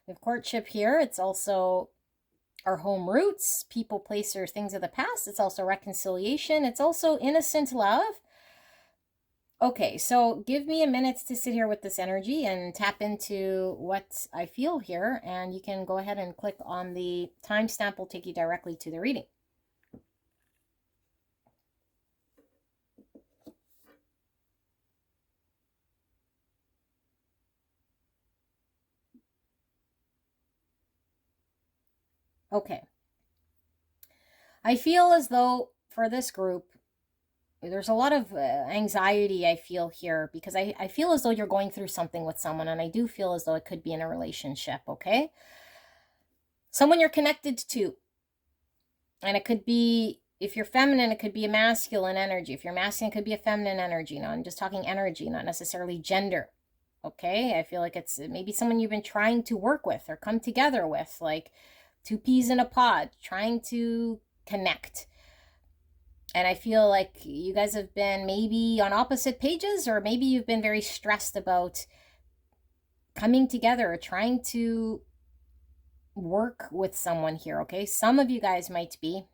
We have courtship here. It's also our home roots, people, place, or things of the past. It's also reconciliation. It's also innocent love. Okay, so give me a minute to sit here with this energy and tap into what I feel here. And you can go ahead and click on the timestamp. Will take you directly to the reading. Okay. I feel as though for this group, there's a lot of anxiety I feel here because I feel as though you're going through something with someone, and I do feel as though it could be in a relationship, okay? Someone you're connected to. And it could be, if you're feminine, it could be a masculine energy. If you're masculine, it could be a feminine energy. No, I'm just talking energy, not necessarily gender. Okay? I feel like it's maybe someone you've been trying to work with or come together with, like 2 peas in a pod, trying to connect. And I feel like you guys have been maybe on opposite pages, or maybe you've been very stressed about coming together or trying to work with someone here, okay? Some of you guys might be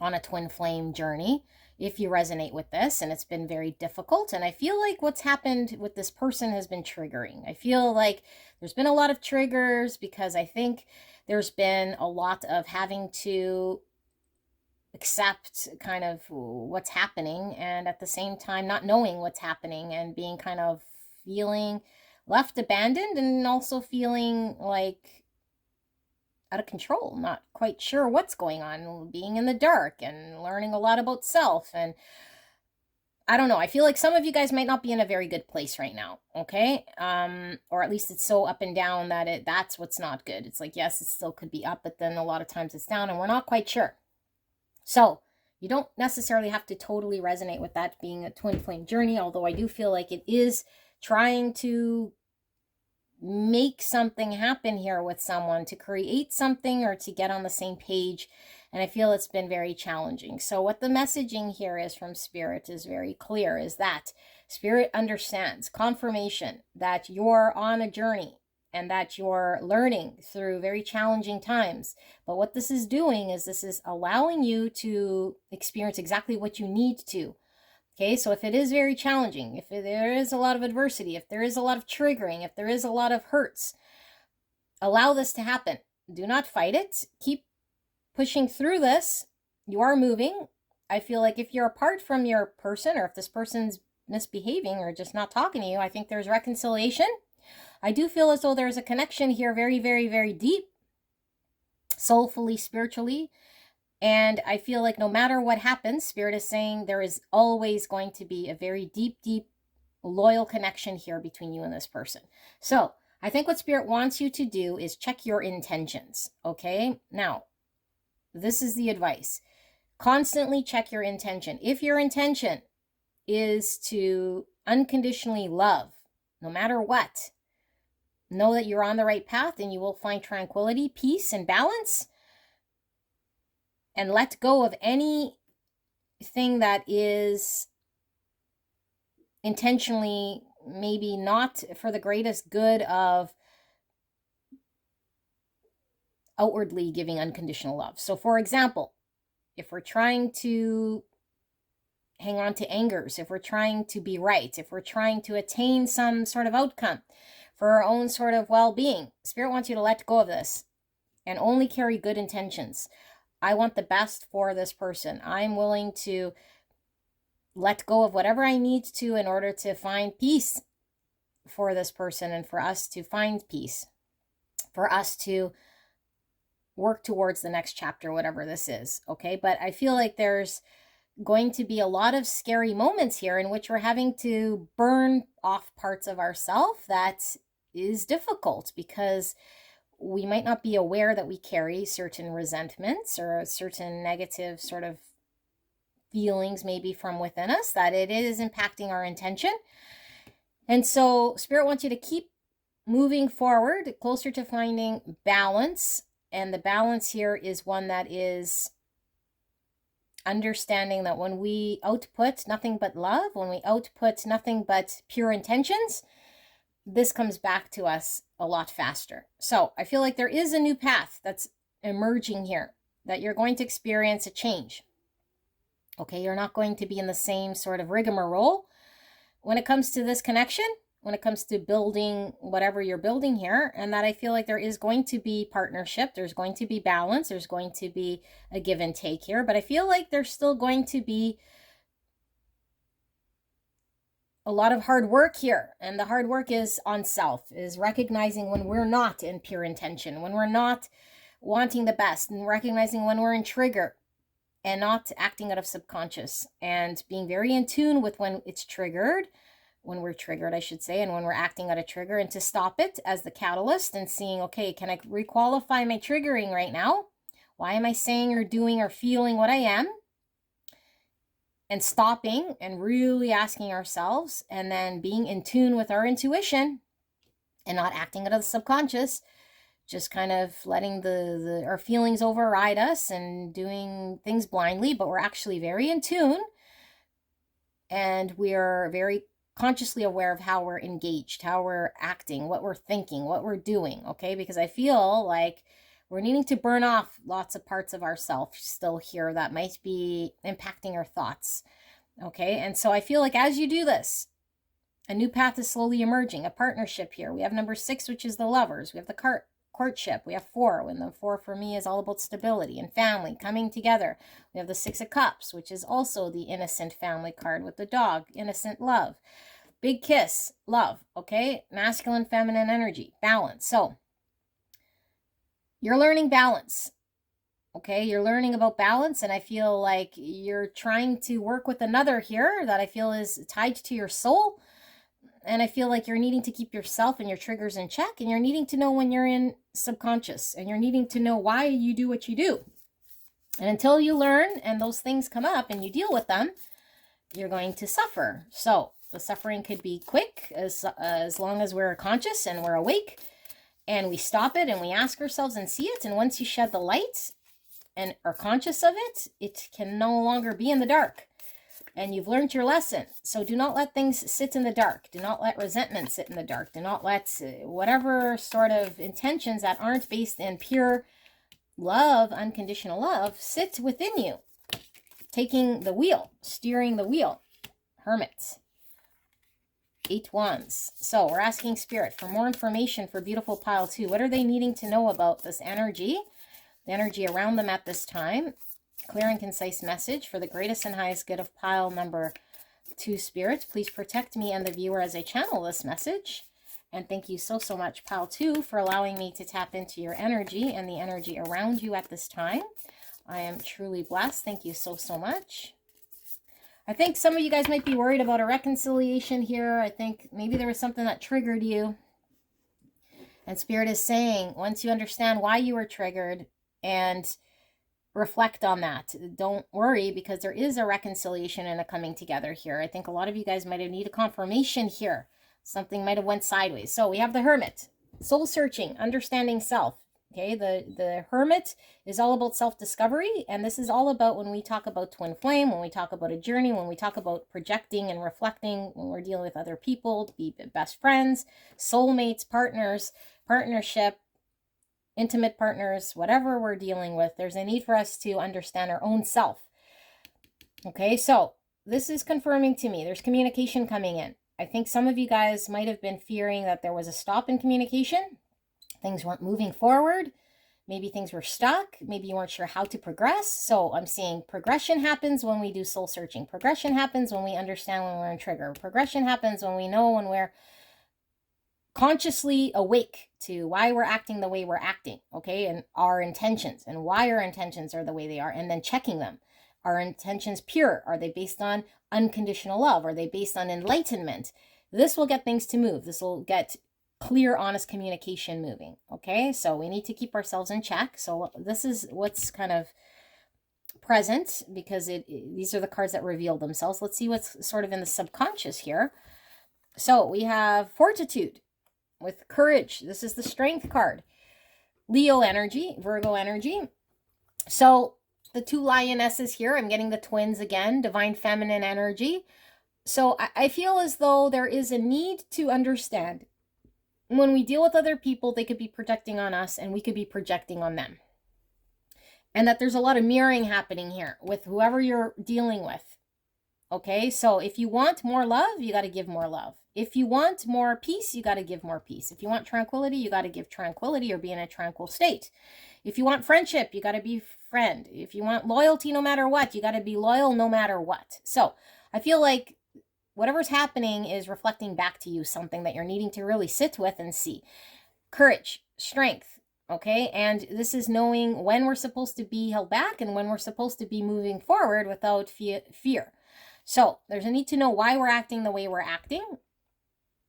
on a twin flame journey if you resonate with this, and it's been very difficult. And I feel like what's happened with this person has been triggering. I feel like there's been a lot of triggers because I think there's been a lot of having to accept kind of what's happening, and at the same time not knowing what's happening and being kind of feeling left abandoned, and also feeling like out of control, not quite sure what's going on, being in the dark and learning a lot about self. And I don't know, I feel like some of you guys might not be in a very good place right now, okay? Or at least it's so up and down that that's what's not good. It's like, yes, it still could be up, but then a lot of times it's down and we're not quite sure. So you don't necessarily have to totally resonate with that being a twin flame journey, although I do feel like it is trying to make something happen here with someone, to create something or to get on the same page. And I feel it's been very challenging. So what the messaging here is from Spirit is very clear, is that Spirit understands confirmation that you're on a journey and that you're learning through very challenging times. But what this is doing is this is allowing you to experience exactly what you need to. Okay, so if it is very challenging, if there is a lot of adversity, if there is a lot of triggering, if there is a lot of hurts, allow this to happen. Do not fight it. Keep pushing through this. You are moving. I feel like if you're apart from your person, or if this person's misbehaving or just not talking to you, I think there's reconciliation. I do feel as though there's a connection here, very, very, very deep, soulfully, spiritually. And I feel like no matter what happens, Spirit is saying there is always going to be a very deep, deep, loyal connection here between you and this person. So I think what Spirit wants you to do is check your intentions. Okay? Now, this is the advice. Constantly check your intention. If your intention is to unconditionally love, no matter what, know that you're on the right path and you will find tranquility, peace, and balance. And let go of anything that is intentionally maybe not for the greatest good of outwardly giving unconditional love. So for example, if we're trying to hang on to angers, if we're trying to be right, if we're trying to attain some sort of outcome for our own sort of well-being, Spirit wants you to let go of this and only carry good intentions. I want the best for this person. I'm willing to let go of whatever I need to in order to find peace for this person and for us to find peace, for us to work towards the next chapter, whatever this is. Okay, but I feel like there's going to be a lot of scary moments here in which we're having to burn off parts of ourselves that is difficult because we might not be aware that we carry certain resentments or certain negative sort of feelings maybe from within us, that it is impacting our intention. And so Spirit wants you to keep moving forward, closer to finding balance. And the balance here is one that is understanding that when we output nothing but love, when we output nothing but pure intentions, this comes back to us a lot faster. So I feel like there is a new path that's emerging here, that you're going to experience a change. Okay, you're not going to be in the same sort of rigmarole when it comes to this connection, when it comes to building whatever you're building here, and that I feel like there is going to be partnership, there's going to be balance, there's going to be a give and take here, but I feel like there's still going to be a lot of hard work here. And the hard work is on self, is recognizing when we're not in pure intention, when we're not wanting the best, and recognizing when we're in trigger and not acting out of subconscious, and being very in tune with when it's triggered, when we're triggered, I should say, and when we're acting out of trigger, and to stop it as the catalyst and seeing, okay, can I requalify my triggering right now? Why am I saying or doing or feeling what I am? And stopping and really asking ourselves, and then being in tune with our intuition and not acting out of the subconscious, just kind of letting our feelings override us and doing things blindly, but we're actually very in tune and we're very consciously aware of how we're engaged, how we're acting, what we're thinking, what we're doing, okay? Because I feel like we're needing to burn off lots of parts of ourselves still here that might be impacting our thoughts, okay? And so I feel like as you do this, a new path is slowly emerging, a partnership here. We have number 6, which is the lovers. We have the courtship. We have 4, and the 4 for me is all about stability and family, coming together. We have the 6 of Cups, which is also the innocent family card with the dog, innocent love. Big kiss, love, okay? Masculine, feminine energy, balance. So you're learning balance, okay? You're learning about balance, and I feel like you're trying to work with another here that I feel is tied to your soul, and I feel like you're needing to keep yourself and your triggers in check, and you're needing to know when you're in subconscious, and you're needing to know why you do what you do. And until you learn and those things come up and you deal with them, you're going to suffer. So the suffering could be quick as long as we're conscious and we're awake, and we stop it and we ask ourselves and see it. And once you shed the light and are conscious of it, it can no longer be in the dark. and you've learned your lesson. So do not let things sit in the dark. Do not let resentment sit in the dark. Do not let whatever sort of intentions that aren't based in pure love, unconditional love, sit within you. Taking the wheel, steering the wheel. Hermits. 8 Wands. So we're asking Spirit for more information for beautiful pile 2. What are they needing to know about this energy? The energy around them at this time. Clear and concise message for the greatest and highest good of pile number 2, Spirit. Please protect me and the viewer as I channel this message. And thank you so, so much, pile 2, for allowing me to tap into your energy and the energy around you at this time. I am truly blessed. Thank you so, so much. I think some of you guys might be worried about a reconciliation here. I think maybe there was something that triggered you. And Spirit is saying, once you understand why you were triggered and reflect on that, don't worry, because there is a reconciliation and a coming together here. I think a lot of you guys might have needed confirmation here. Something might have went sideways. So we have the Hermit, soul searching, understanding self. Okay, the Hermit is all about self-discovery, and this is all about when we talk about twin flame, when we talk about a journey, when we talk about projecting and reflecting, when we're dealing with other people, to be best friends, soulmates, partners, partnership, intimate partners, whatever we're dealing with, there's a need for us to understand our own self. Okay, so this is confirming to me there's communication coming in. I think some of you guys might have been fearing that there was a stop in communication. Things weren't moving forward. Maybe things were stuck. Maybe you weren't sure how to progress. So I'm seeing progression happens when we do soul searching. Progression happens when we understand when we're in trigger. Progression happens when we know when we're consciously awake to why we're acting the way we're acting, okay? And our intentions and why our intentions are the way they are, and then checking them. Are intentions pure? Are they based on unconditional love? Are they based on enlightenment? This will get things to move. This will get clear, honest communication moving. Okay, so we need to keep ourselves in check. So this is what's kind of present, because these are the cards that reveal themselves. Let's see what's sort of in the subconscious here. So we have fortitude with courage. This is the strength card. Leo energy, Virgo energy. So the 2 lionesses here, I'm getting the twins again, divine feminine energy. So I feel as though there is a need to understand when we deal with other people, they could be projecting on us and we could be projecting on them. And that there's a lot of mirroring happening here with whoever you're dealing with. Okay, so if you want more love, you got to give more love. If you want more peace, you got to give more peace. If you want tranquility, you got to give tranquility or be in a tranquil state. If you want friendship, you got to be friend. If you want loyalty no matter what, you got to be loyal no matter what. So I feel like whatever's happening is reflecting back to you something that you're needing to really sit with and see. Courage, strength, okay? And this is knowing when we're supposed to be held back and when we're supposed to be moving forward without fear. So there's a need to know why we're acting the way we're acting.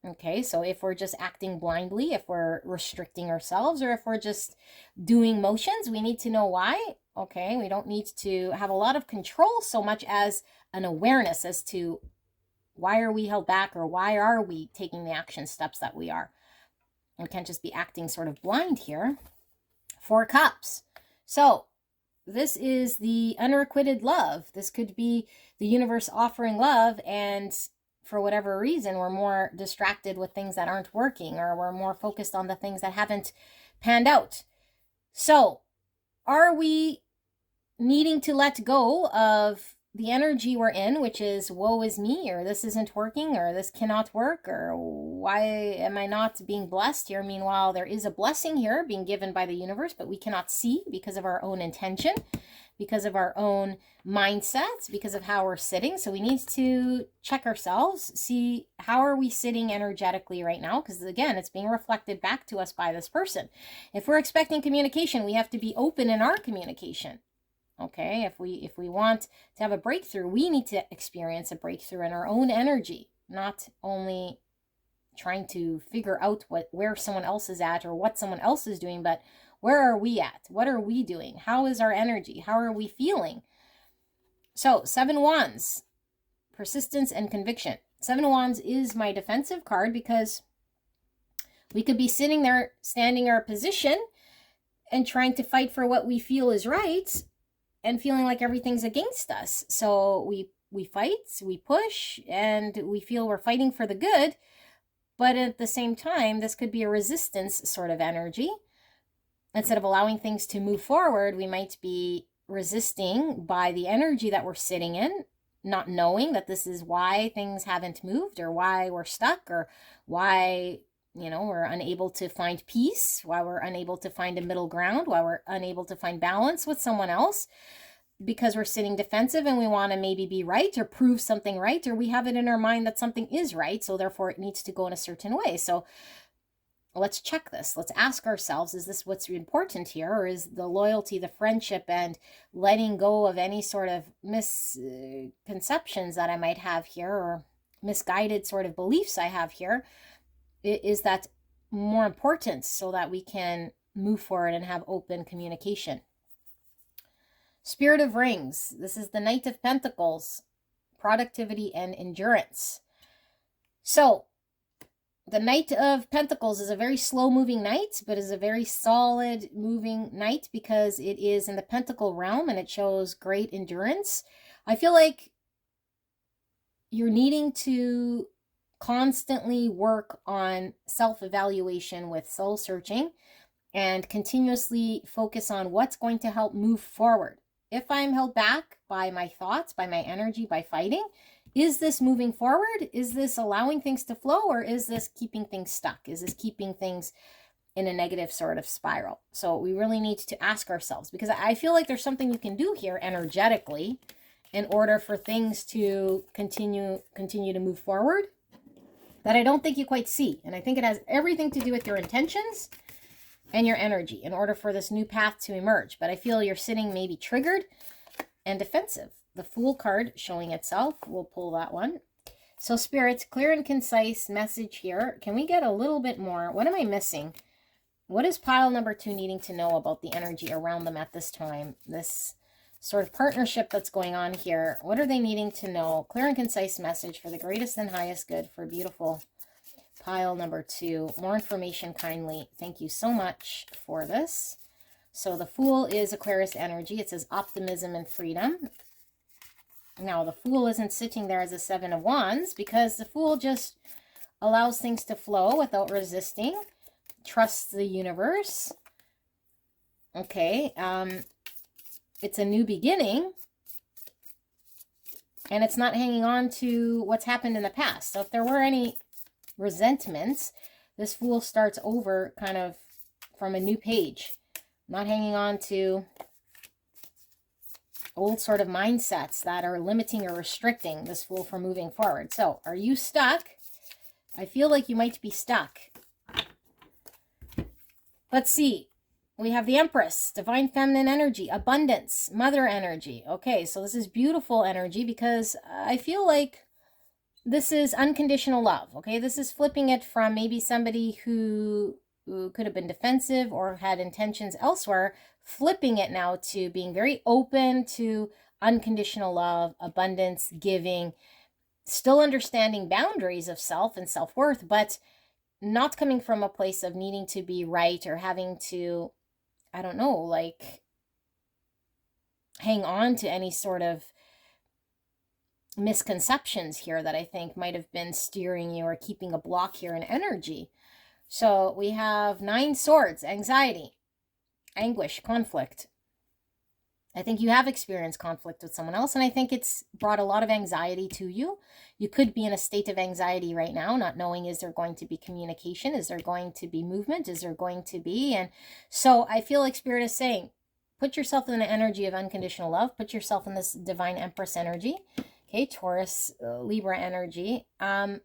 Okay, so if we're just acting blindly, if we're restricting ourselves, or if we're just doing motions, we need to know why. Okay, we don't need to have a lot of control so much as an awareness as to why are we held back, or why are we taking the action steps that we are. We can't just be acting sort of blind here. 4 Cups. So this is the unrequited love. This could be the universe offering love, and for whatever reason, we're more distracted with things that aren't working, or we're more focused on the things that haven't panned out. So are we needing to let go of the energy we're in, which is woe is me, or this isn't working, or this cannot work, or why am I not being blessed here? Meanwhile, there is a blessing here being given by the universe, but we cannot see because of our own intention, because of our own mindsets, because of how we're sitting. So we need to check ourselves, see how are we sitting energetically right now, because again, it's being reflected back to us by this person. If we're expecting communication, we have to be open in our communication. Okay, if we want to have a breakthrough, we need to experience a breakthrough in our own energy, not only trying to figure out where someone else is at or what someone else is doing, but where are we at? What are we doing? How is our energy? How are we feeling? So 7 Wands, persistence and conviction. 7 Wands is my defensive card, because we could be sitting there, standing our position and trying to fight for what we feel is right, and feeling like everything's against us. So we fight, we push, and we feel we're fighting for the good. But at the same time, this could be a resistance sort of energy. Instead of allowing things to move forward, we might be resisting by the energy that we're sitting in, not knowing that this is why things haven't moved, or why we're stuck, or why, we're unable to find peace, why we're unable to find a middle ground, why we're unable to find balance with someone else, because we're sitting defensive and we want to maybe be right or prove something right, or we have it in our mind that something is right, so therefore it needs to go in a certain way. So let's check this. Let's ask ourselves, is this what's important here? Or is the loyalty, the friendship, and letting go of any sort of misconceptions that I might have here, or misguided sort of beliefs I have here, is that more important so that we can move forward and have open communication? Spirit of Rings. This is the Knight of Pentacles, productivity and endurance. So the Knight of Pentacles is a very slow-moving knight, but is a very solid moving knight because it is in the pentacle realm and it shows great endurance. I feel like you're needing to constantly work on self-evaluation with soul-searching and continuously focus on what's going to help move forward. If I'm held back by my thoughts, by my energy, by fighting, is this moving forward? Is this allowing things to flow, or is this keeping things stuck? Is this keeping things in a negative sort of spiral? So we really need to ask ourselves, because I feel like there's something you can do here energetically in order for things to continue to move forward that I don't think you quite see. And I think it has everything to do with your intentions and your energy in order for this new path to emerge. But I feel you're sitting maybe triggered and defensive. The Fool card showing itself. We'll pull that one. So Spirit, clear and concise message here. Can we get a little bit more? What am I missing? What is pile number 2 needing to know about the energy around them at this time? This sort of partnership that's going on here. What are they needing to know? Clear and concise message for the greatest and highest good for beautiful pile number 2. More information kindly. Thank you so much for this. So the Fool is Aquarius energy. It says optimism and freedom. Now the Fool isn't sitting there as a 7 of Wands because the Fool just allows things to flow without resisting. Trusts the universe. Okay. It's a new beginning. And it's not hanging on to what's happened in the past. So if there were any resentments, this Fool starts over kind of from a new page. Not hanging on to old sort of mindsets that are limiting or restricting this Fool from moving forward. So are you stuck? I feel like you might be stuck. Let's see. We have the Empress, divine feminine energy, abundance, mother energy. Okay, so this is beautiful energy because I feel like this is unconditional love. Okay, this is flipping it from maybe somebody who could have been defensive or had intentions elsewhere, flipping it now to being very open to unconditional love, abundance, giving, still understanding boundaries of self and self-worth, but not coming from a place of needing to be right or having to, I don't know, like hang on to any sort of misconceptions here that I think might have been steering you or keeping a block here in energy. So we have 9 swords, anxiety, anguish, conflict. I think you have experienced conflict with someone else, and I think it's brought a lot of anxiety to you. You could be in a state of anxiety right now, not knowing, is there going to be communication? Is there going to be movement? Is there going to be? And so I feel like Spirit is saying, put yourself in the energy of unconditional love. Put yourself in this divine Empress energy. Okay, Taurus, Libra energy. In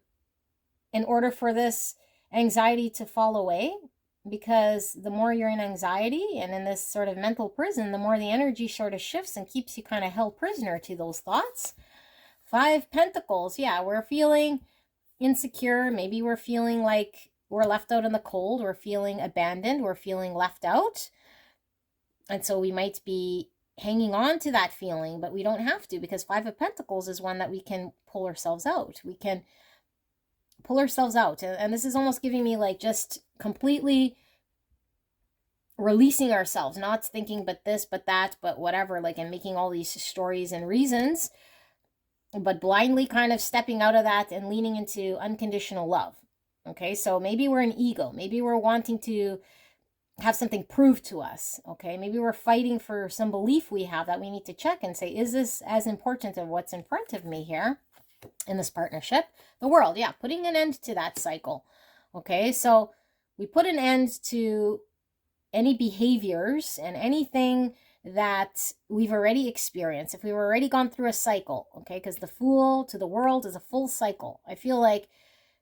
order for this anxiety to fall away, because the more you're in anxiety and in this sort of mental prison, the more the energy sort of shifts and keeps you kind of held prisoner to those thoughts. 5 Pentacles. Yeah, we're feeling insecure. Maybe we're feeling like we're left out in the cold. We're feeling abandoned. We're feeling left out. And so we might be hanging on to that feeling, but we don't have to, because 5 of Pentacles is one that we can pull ourselves out. We can pull ourselves out. And this is almost giving me like just completely releasing ourselves, not thinking but this, but that, but whatever, like, and making all these stories and reasons, but blindly kind of stepping out of that and leaning into unconditional love. Okay, so maybe we're an ego. Maybe we're wanting to have something proved to us. Okay, maybe we're fighting for some belief we have that we need to check and say, is this as important as what's in front of me here in this partnership? The world, yeah, putting an end to that cycle. Okay, so we put an end to any behaviors and anything that we've already experienced, if we've already gone through a cycle, okay, because the Fool to the world is a full cycle. I feel like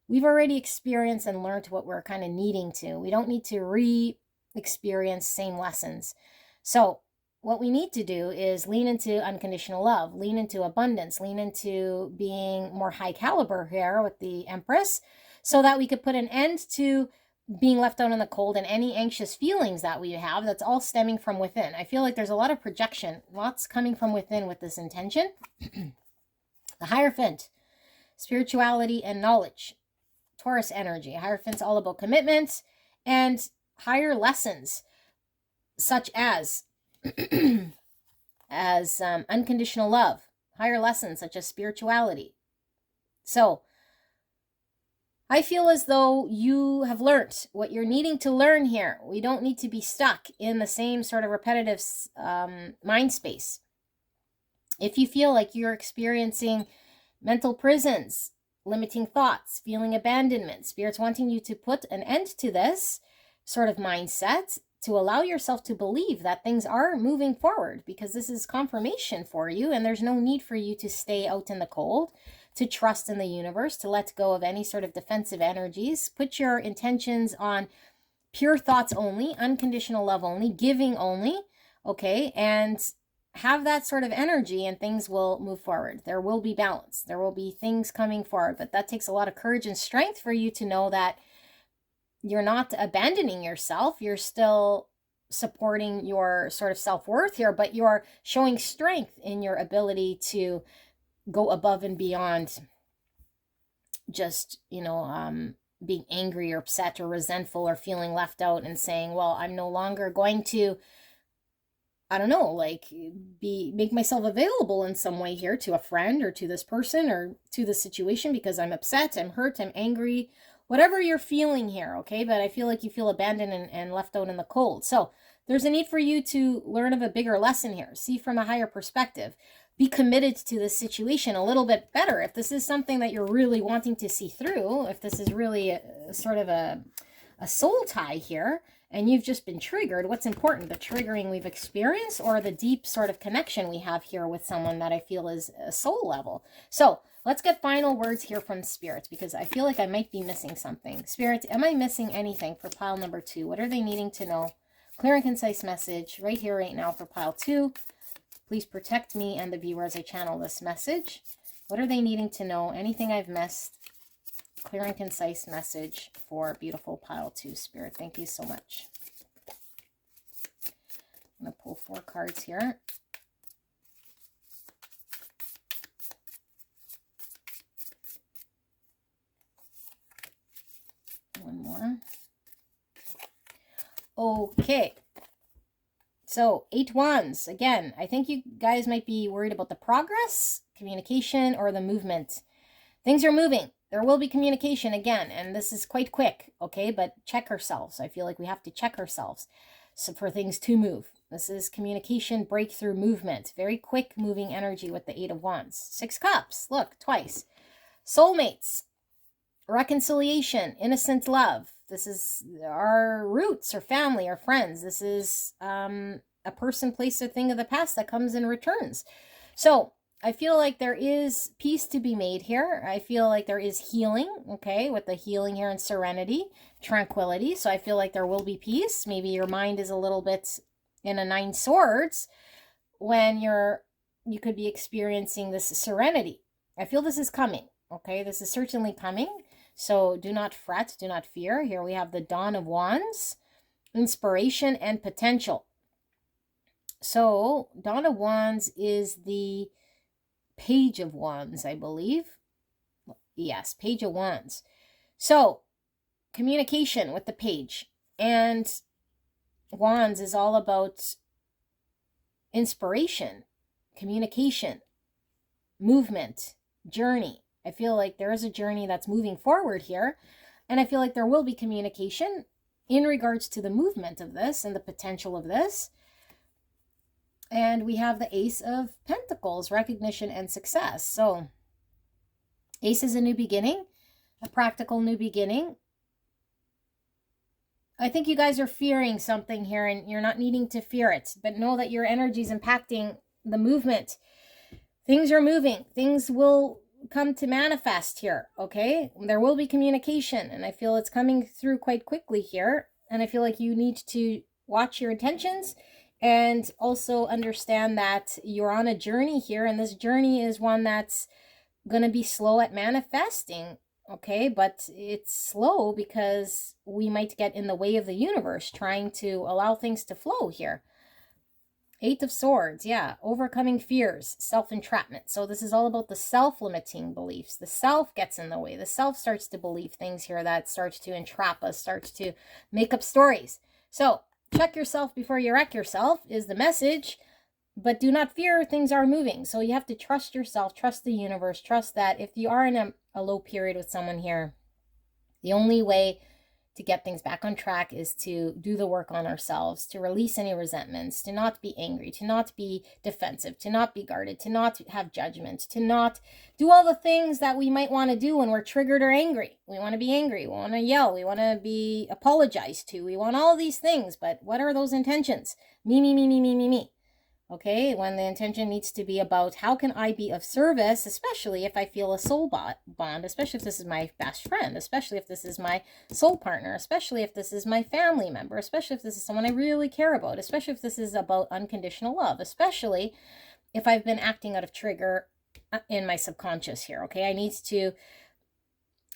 we've already experienced and learned what we're kind of needing to. We don't need to re-experience same lessons. So what we need to do is lean into unconditional love, lean into abundance, lean into being more high caliber here with the Empress, so that we could put an end to being left out in the cold and any anxious feelings that we have. That's all stemming from within. I feel like there's a lot of projection, lots coming from within with this intention. The Hierophant, spirituality and knowledge. Taurus energy. Hierophant's all about commitment and higher lessons, such as unconditional love, higher lessons such as spirituality. So I feel as though you have learned what you're needing to learn here. We don't need to be stuck in the same sort of repetitive mind space. If you feel like you're experiencing mental prisons, limiting thoughts, feeling abandonment, Spirit's wanting you to put an end to this sort of mindset, to allow yourself to believe that things are moving forward, because this is confirmation for you and there's no need for you to stay out in the cold, to trust in the universe, to let go of any sort of defensive energies. Put your intentions on pure thoughts only, unconditional love only, giving only, okay? And have that sort of energy and things will move forward. There will be balance. There will be things coming forward, but that takes a lot of courage and strength for you to know that you're not abandoning yourself. You're still supporting your sort of self-worth here, but you're showing strength in your ability to go above and beyond just, being angry or upset or resentful or feeling left out and saying, well, I'm no longer going to, make myself available in some way here to a friend or to this person or to the situation because I'm upset, I'm hurt, I'm angry, whatever you're feeling here, okay? But I feel like you feel abandoned and left out in the cold. So there's a need for you to learn of a bigger lesson here. See from a higher perspective. Be committed to this situation a little bit better. If this is something that you're really wanting to see through, if this is really a sort of a soul tie here, and you've just been triggered, what's important? The triggering we've experienced or the deep sort of connection we have here with someone that I feel is a soul level? So let's get final words here from Spirit, because I feel like I might be missing something. Spirit, am I missing anything for pile number 2? What are they needing to know? Clear and concise message right here, right now for pile 2. Please protect me and the viewer as I channel this message. What are they needing to know? Anything I've missed? Clear and concise message for beautiful pile 2, Spirit. Thank you so much. I'm going to pull 4 cards here. One more. Okay. So 8 wands. Again, I think you guys might be worried about the progress, communication, or the movement. Things are moving. There will be communication again, and this is quite quick, okay? But check ourselves. I feel like we have to check ourselves so for things to move. This is communication, breakthrough, movement. Very quick moving energy with the 8 of wands. 6 cups. Look, twice. Soulmates. Reconciliation. Innocent love. This is our roots, our family, our friends. This is a person, place, or thing of the past that comes and returns. So I feel like there is peace to be made here. I feel like there is healing, okay, with the healing here and serenity, tranquility. So I feel like there will be peace. Maybe your mind is a little bit in a 9 swords when you could be experiencing this serenity. I feel this is coming, okay? This is certainly coming. So do not fret, do not fear. Here we have the Dawn of Wands, inspiration and potential. So Dawn of Wands is the Page of Wands, I believe. Yes, Page of Wands. So communication with the page. And Wands is all about inspiration, communication, movement, journey. I feel like there is a journey that's moving forward here. And I feel like there will be communication in regards to the movement of this and the potential of this. And we have the Ace of Pentacles, recognition and success. So Ace is a new beginning, a practical new beginning. I think you guys are fearing something here, and you're not needing to fear it, but know that your energy is impacting the movement. Things are moving. Things will come to manifest here, okay? There will be communication, and I feel it's coming through quite quickly here. And I feel like you need to watch your intentions and also understand that you're on a journey here, and this journey is one that's going to be slow at manifesting, okay? But it's slow because we might get in the way of the universe trying to allow things to flow here. Eight of Swords, yeah, overcoming fears, self-entrapment. So this is all about the self-limiting beliefs. The self gets in the way. The self starts to believe things here that starts to entrap us, starts to make up stories. So check yourself before you wreck yourself is the message, but do not fear, things are moving. So you have to trust yourself, trust the universe, trust that if you are in a low period with someone here, the only way to get things back on track is to do the work on ourselves, to release any resentments, to not be angry, to not be defensive, to not be guarded, to not have judgment, to not do all the things that we might want to do when we're triggered or angry. We want to be angry, we want to yell, we want to be apologized to, we want all these things, but what are those intentions? Me, me, me, me, me, me, me. Okay, when the intention needs to be about how can I be of service, especially if I feel a soul bond, especially if this is my best friend, especially if this is my soul partner, especially if this is my family member, especially if this is someone I really care about, especially if this is about unconditional love, especially if I've been acting out of trigger in my subconscious here, okay? I need to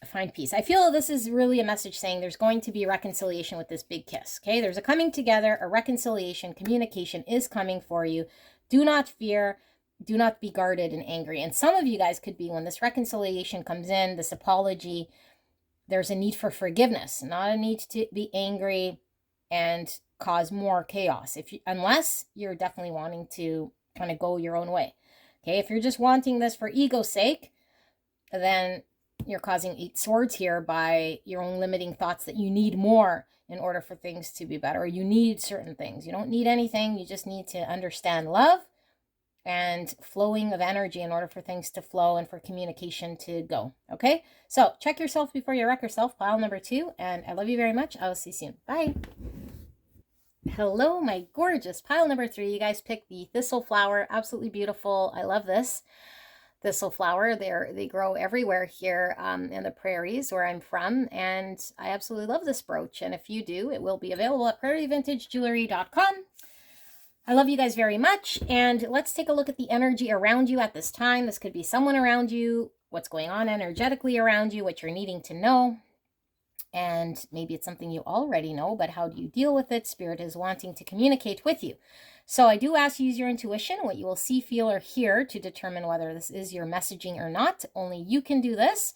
find peace. I feel this is really a message saying there's going to be reconciliation with this big kiss, okay? There's a coming together, a reconciliation, communication is coming for you. Do not fear, do not be guarded and angry. And some of you guys could be, when this reconciliation comes in, this apology, there's a need for forgiveness, not a need to be angry and cause more chaos. Unless you're definitely wanting to kind of go your own way, okay? If you're just wanting this for ego's sake, then you're causing 8 swords here by your own limiting thoughts that you need more in order for things to be better. Or you need certain things. You don't need anything. You just need to understand love and flowing of energy in order for things to flow and for communication to go. Okay? So check yourself before you wreck yourself. Pile number 2. And I love you very much. I will see you soon. Bye. Hello, my gorgeous pile number 3. You guys picked the thistle flower. Absolutely beautiful. I love this thistle flower. They grow everywhere here in the prairies where I'm from, and I absolutely love this brooch. And if you do, it will be available at prairievintagejewelry.com. I love you guys very much, and let's take a look at the energy around you at this time. This could be someone around you, what's going on energetically around you, what you're needing to know. And maybe it's something you already know, but how do you deal with it? Spirit is wanting to communicate with you. So I do ask you to use your intuition, what you will see, feel, or hear to determine whether this is your messaging or not. Only you can do this.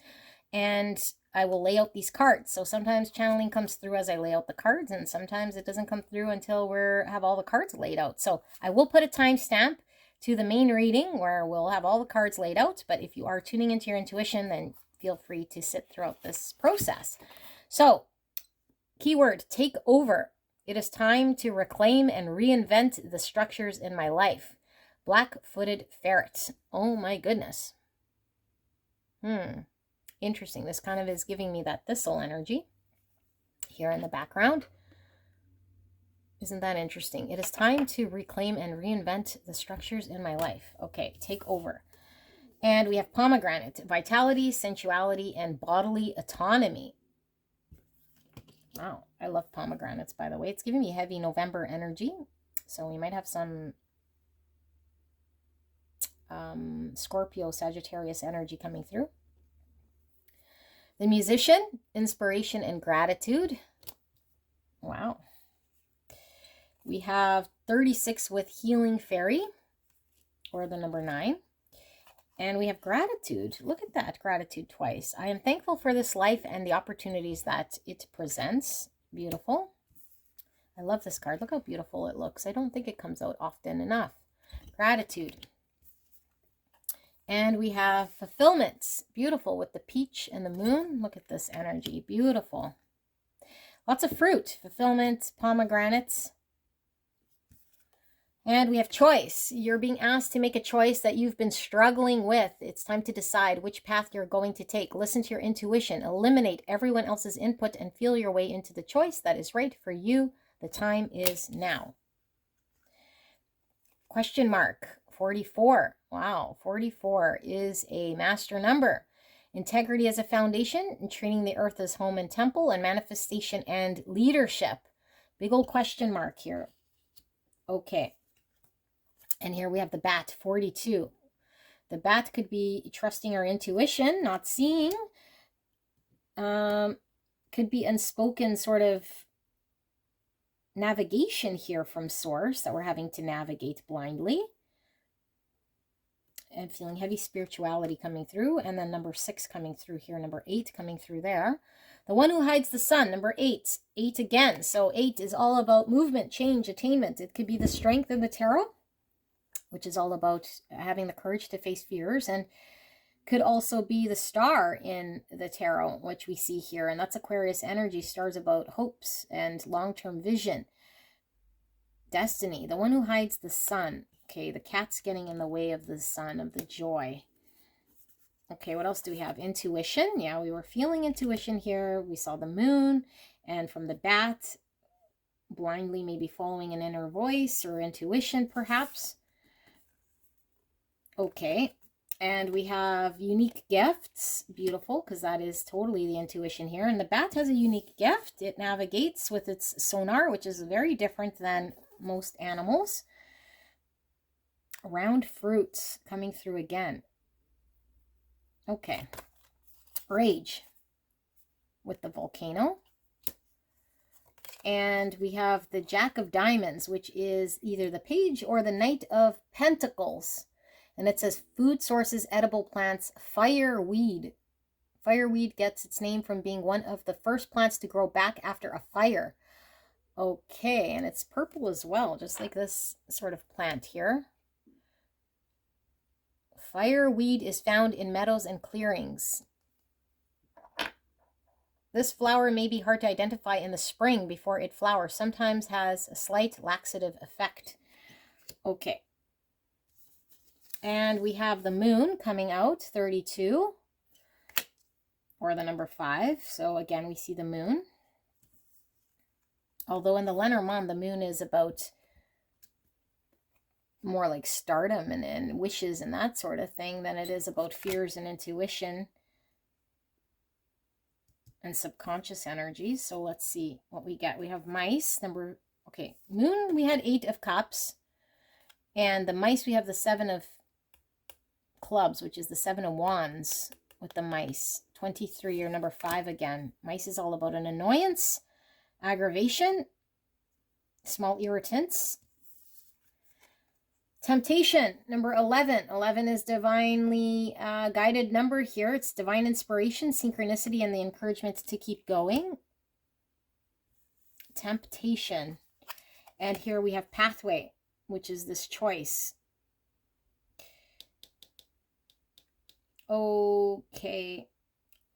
And I will lay out these cards. So sometimes channeling comes through as I lay out the cards, and sometimes it doesn't come through until we have all the cards laid out. So I will put a timestamp to the main reading where we'll have all the cards laid out. But if you are tuning into your intuition, then feel free to sit throughout this process. So, keyword, take over. It is time to reclaim and reinvent the structures in my life. Black-footed ferret. Oh my goodness. Interesting. This kind of is giving me that thistle energy here in the background. Isn't that interesting? It is time to reclaim and reinvent the structures in my life. Okay, take over. And we have pomegranate, vitality, sensuality, and bodily autonomy. Wow, I love pomegranates, by the way. It's giving me heavy November energy. So we might have some Scorpio, Sagittarius energy coming through. The musician, inspiration and gratitude. Wow. We have 36 with healing fairy, or the number 9. And we have gratitude. Look at that, gratitude twice. I am thankful for this life and the opportunities that it presents. Beautiful. I love this card. Look how beautiful it looks. I don't think it comes out often enough. Gratitude. And we have fulfillment. Beautiful with the peach and the moon. Look at this energy. Beautiful. Lots of fruit. Fulfillment, pomegranates. And we have choice. You're being asked to make a choice that you've been struggling with. It's time to decide which path you're going to take. Listen to your intuition. Eliminate everyone else's input and feel your way into the choice that is right for you. The time is now. Question mark 44. Wow, 44 is a master number. Integrity as a foundation, and treating the earth as home and temple, and manifestation and leadership. Big old question mark here. Okay. And here we have the bat, 42. The bat could be trusting our intuition, not seeing. Could be unspoken sort of navigation here from source that we're having to navigate blindly. And feeling heavy spirituality coming through. And then number 6 coming through here. Number 8 coming through there. The one who hides the sun, number 8. 8 again. So 8 is all about movement, change, attainment. It could be the strength in the tarot, which is all about having the courage to face fears, and could also be the star in the tarot, which we see here. And that's Aquarius energy. Stars about hopes and long-term vision. Destiny, the one who hides the sun. Okay, the cat's getting in the way of the sun, of the joy. Okay, what else do we have? Intuition. Yeah, we were feeling intuition here. We saw the moon, and from the bat, blindly maybe following an inner voice or intuition perhaps. Okay, and we have unique gifts. Beautiful, because that is totally the intuition here. And the bat has a unique gift. It navigates with its sonar, which is very different than most animals. Round fruits coming through again. Okay. Rage with the volcano. And we have the Jack of Diamonds, which is either the page or the Knight of Pentacles. And it says food sources, edible plants, fireweed. Fireweed gets its name from being one of the first plants to grow back after a fire. Okay, and it's purple as well, just like this sort of plant here. Fireweed is found in meadows and clearings. This flower may be hard to identify in the spring before it flowers. Sometimes has a slight laxative effect. Okay. And we have the moon coming out, 32. Or the number 5. So again, we see the moon. Although in the Lenormand, the moon is about more like stardom and wishes and that sort of thing than it is about fears and intuition and subconscious energies. So let's see what we get. We have mice, okay, moon, we had 8 of cups. And the mice, we have the 7 of clubs, which is the 7 of wands with the mice. 23 or number 5 again. Mice is all about an annoyance, aggravation, small irritants. Temptation, number 11. 11 is divinely guided number here. It's divine inspiration, synchronicity, and the encouragement to keep going. Temptation. And here we have pathway, which is this choice. Okay.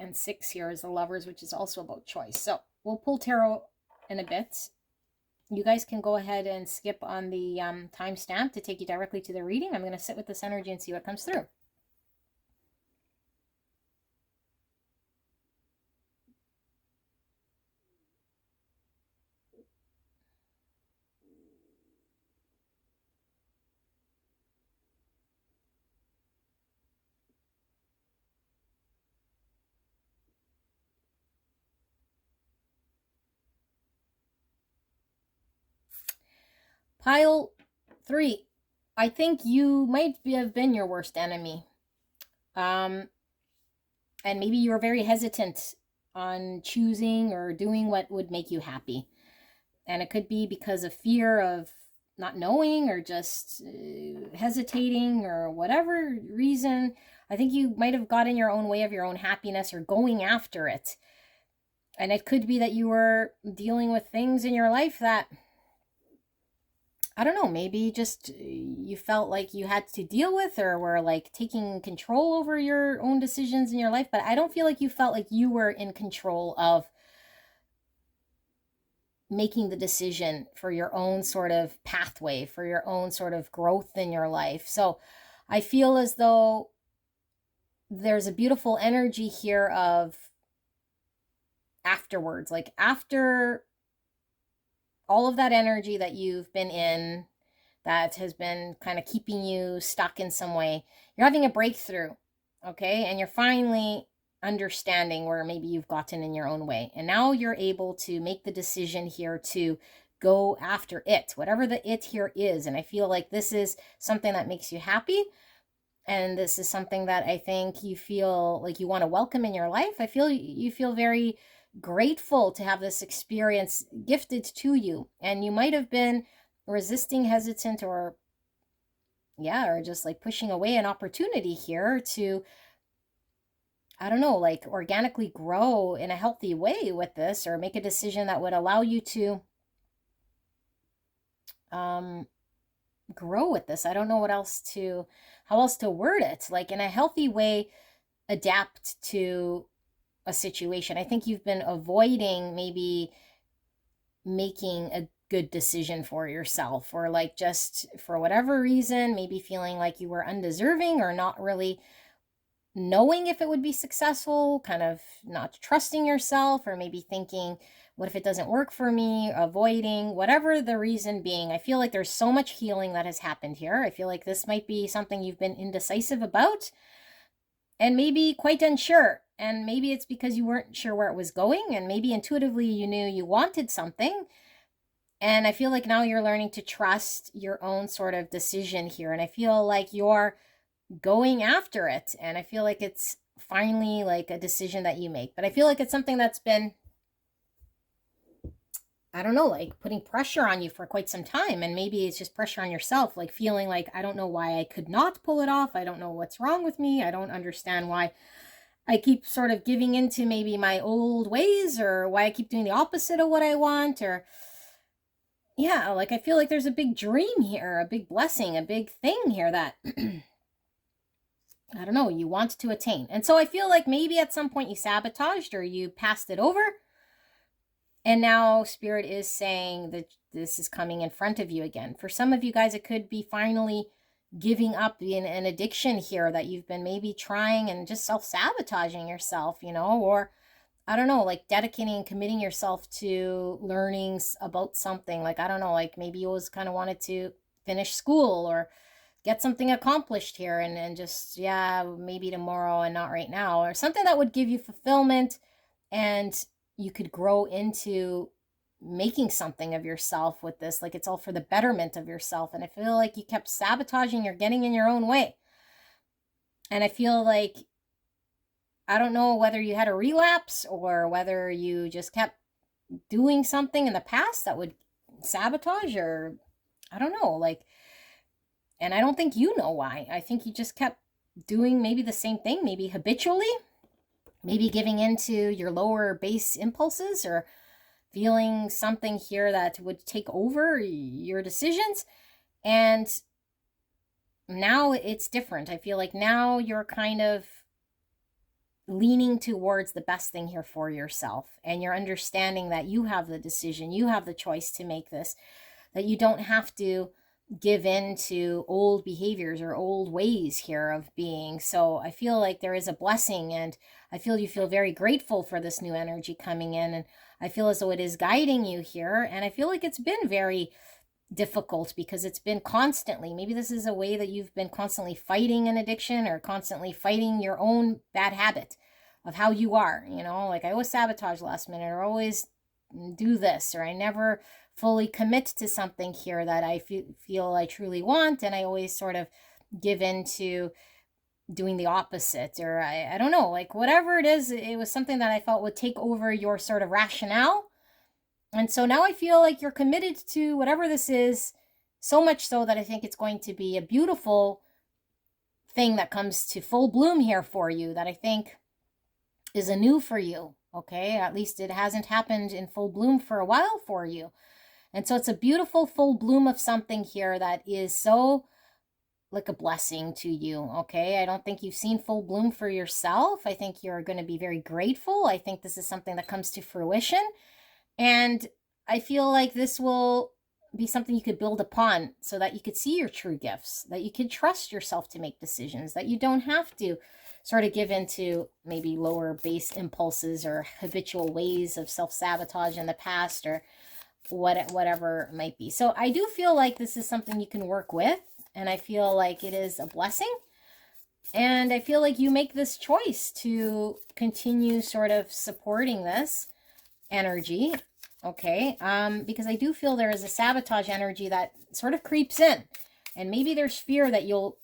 And 6 here is the lovers, which is also about choice. So we'll pull tarot in a bit. You guys can go ahead and skip on the timestamp to take you directly to the reading. I'm going to sit with this energy and see what comes through. Pile 3. I think you might have been your worst enemy. And maybe you were very hesitant on choosing or doing what would make you happy. And it could be because of fear of not knowing or just hesitating or whatever reason. I think you might have got in your own way of your own happiness or going after it. And it could be that you were dealing with things in your life that I don't know, maybe just you felt like you had to deal with or were like taking control over your own decisions in your life, but I don't feel like you felt like you were in control of making the decision for your own sort of pathway, for your own sort of growth in your life. So I feel as though there's a beautiful energy here of afterwards, like after all of that energy that you've been in that has been kind of keeping you stuck in some way, you're having a breakthrough, okay? And you're finally understanding where maybe you've gotten in your own way. And now you're able to make the decision here to go after it, whatever the it here is. And I feel like this is something that makes you happy. And this is something that I think you feel like you want to welcome in your life. I feel you feel very grateful to have this experience gifted to you. And you might have been resisting, hesitant, or just like pushing away an opportunity here to, I don't know, like organically grow in a healthy way with this, or make a decision that would allow you to grow with this. I don't know how else to word it, like in a healthy way, adapt to a situation. I think you've been avoiding maybe making a good decision for yourself, or like just for whatever reason, maybe feeling like you were undeserving or not really knowing if it would be successful, kind of not trusting yourself, or maybe thinking, what if it doesn't work for me, avoiding, whatever the reason being. I feel like there's so much healing that has happened here. I feel like this might be something you've been indecisive about and maybe quite unsure. And maybe it's because you weren't sure where it was going, and maybe intuitively you knew you wanted something. And I feel like now you're learning to trust your own sort of decision here. And I feel like you're going after it. And I feel like it's finally like a decision that you make. But I feel like it's something that's been, I don't know, like putting pressure on you for quite some time. And maybe it's just pressure on yourself, like feeling like, I don't know why I could not pull it off. I don't know what's wrong with me. I don't understand why I keep sort of giving into maybe my old ways, or why I keep doing the opposite of what I want, or like I feel like there's a big dream here, a big blessing, a big thing here that I don't know, you want to attain. And so I feel like maybe at some point you sabotaged or you passed it over. And now Spirit is saying that this is coming in front of you again. For some of you guys, it could be finally giving up in an addiction here that you've been maybe trying and just self-sabotaging yourself, or I don't know, like dedicating and committing yourself to learnings about something. Like, I don't know, like maybe you always kind of wanted to finish school or get something accomplished here, and just, maybe tomorrow and not right now, or something that would give you fulfillment and you could grow into making something of yourself with this. Like it's all for the betterment of yourself. And I feel like you kept sabotaging or getting in your own way. And I feel like, I don't know whether you had a relapse or whether you just kept doing something in the past that would sabotage, or I don't know, like, and I don't think you know why. I think you just kept doing maybe the same thing, maybe habitually, maybe giving into your lower base impulses, or feeling something here that would take over your decisions. And now it's different. I feel like now you're kind of leaning towards the best thing here for yourself, and you're understanding that you have the decision, you have the choice to make this, that you don't have to give in to old behaviors or old ways here of being. So I feel like there is a blessing, and I feel you feel very grateful for this new energy coming in, and I feel as though it is guiding you here. And I feel like it's been very difficult because it's been constantly, maybe this is a way that you've been constantly fighting an addiction, or constantly fighting your own bad habit of how you are, like I always sabotage last minute, or always do this, or I never fully commit to something here that I feel I truly want, and I always sort of give in to doing the opposite, or I don't know, like whatever it is, it was something that I felt would take over your sort of rationale. And so now I feel like you're committed to whatever this is, so much so that I think it's going to be a beautiful thing that comes to full bloom here for you, that I think is anew for you, okay? At least it hasn't happened in full bloom for a while for you. And so it's a beautiful full bloom of something here that is so like a blessing to you, okay? I don't think you've seen full bloom for yourself. I think you're going to be very grateful. I think this is something that comes to fruition. And I feel like this will be something you could build upon so that you could see your true gifts, that you could trust yourself to make decisions, that you don't have to sort of give into maybe lower base impulses or habitual ways of self-sabotage in the past or whatever it might be. So I do feel like this is something you can work with, and I feel like it is a blessing. And I feel like you make this choice to continue sort of supporting this energy, okay? Because I do feel there is a sabotage energy that sort of creeps in. And maybe there's fear that you'll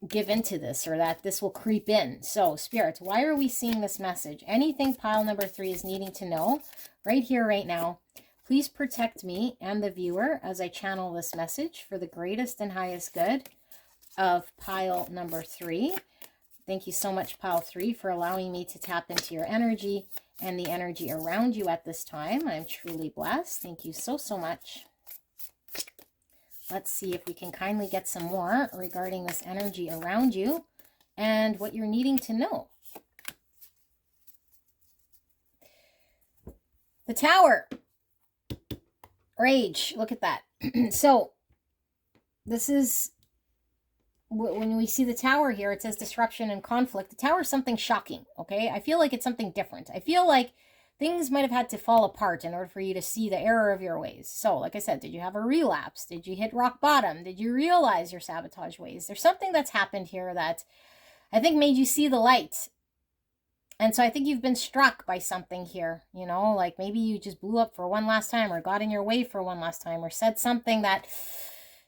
give into this or that this will creep in. So, Spirit, why are we seeing this message? Anything pile number 3 is needing to know right here, right now. Please protect me and the viewer as I channel this message for the greatest and highest good of pile number 3. Thank you so much, pile 3, for allowing me to tap into your energy and the energy around you at this time. I'm truly blessed. Thank you so, so much. Let's see if we can kindly get some more regarding this energy around you and what you're needing to know. The Tower. Rage. Look at that. So, this is, when we see the Tower here, it says disruption and conflict. The Tower is something shocking, okay? I feel like it's something different. I feel like things might have had to fall apart in order for you to see the error of your ways. So, like I said, did you have a relapse? Did you hit rock bottom? Did you realize your sabotage ways? There's something that's happened here that I think made you see the light. And so I think you've been struck by something here, you know, like maybe you just blew up for one last time or got in your way for one last time or said something that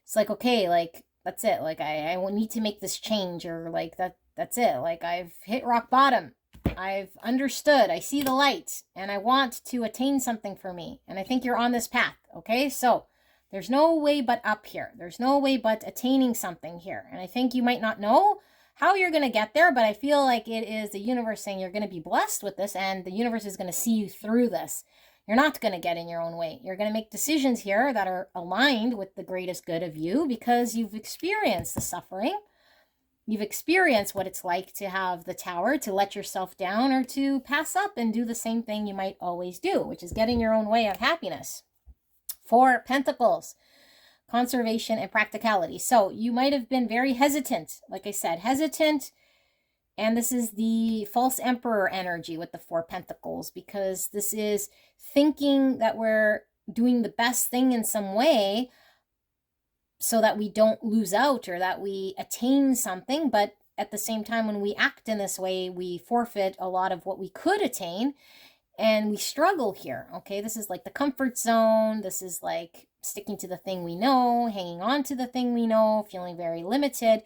it's like, okay, like, that's it. Like, I need to make this change, or like, that's it. Like, I've hit rock bottom. I've understood. I see the light and I want to attain something for me. And I think you're on this path. Okay. So there's no way but up here. There's no way but attaining something here. And I think you might not know how you're going to get there, but I feel like it is the universe saying you're going to be blessed with this, and the universe is going to see you through this. You're not going to get in your own way. You're going to make decisions here that are aligned with the greatest good of you because you've experienced the suffering. You've experienced what it's like to have the Tower, to let yourself down, or to pass up and do the same thing you might always do, which is get in your own way of happiness. 4 Pentacles. Conservation and practicality. So you might have been very hesitant, like I said, hesitant. And this is the false emperor energy with the 4 Pentacles, because this is thinking that we're doing the best thing in some way so that we don't lose out or that we attain something. But at the same time, when we act in this way, we forfeit a lot of what we could attain, and we struggle here. Okay, this is like the comfort zone. This is like sticking to the thing we know, hanging on to the thing we know, feeling very limited,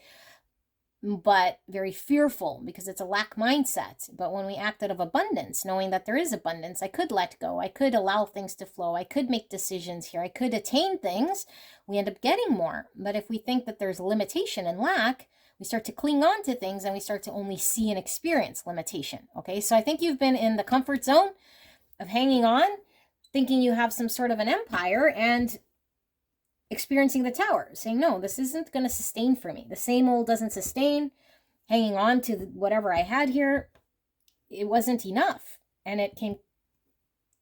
but very fearful because it's a lack mindset. But when we act out of abundance, knowing that there is abundance, I could let go, I could allow things to flow, I could make decisions here, I could attain things, we end up getting more. But if we think that there's limitation and lack, we start to cling on to things and we start to only see and experience limitation. Okay, so I think you've been in the comfort zone of hanging on, thinking you have some sort of an empire, and experiencing the Tower, saying, no, this isn't going to sustain for me. The same old doesn't sustain. Hanging on to whatever I had here, it wasn't enough. And it came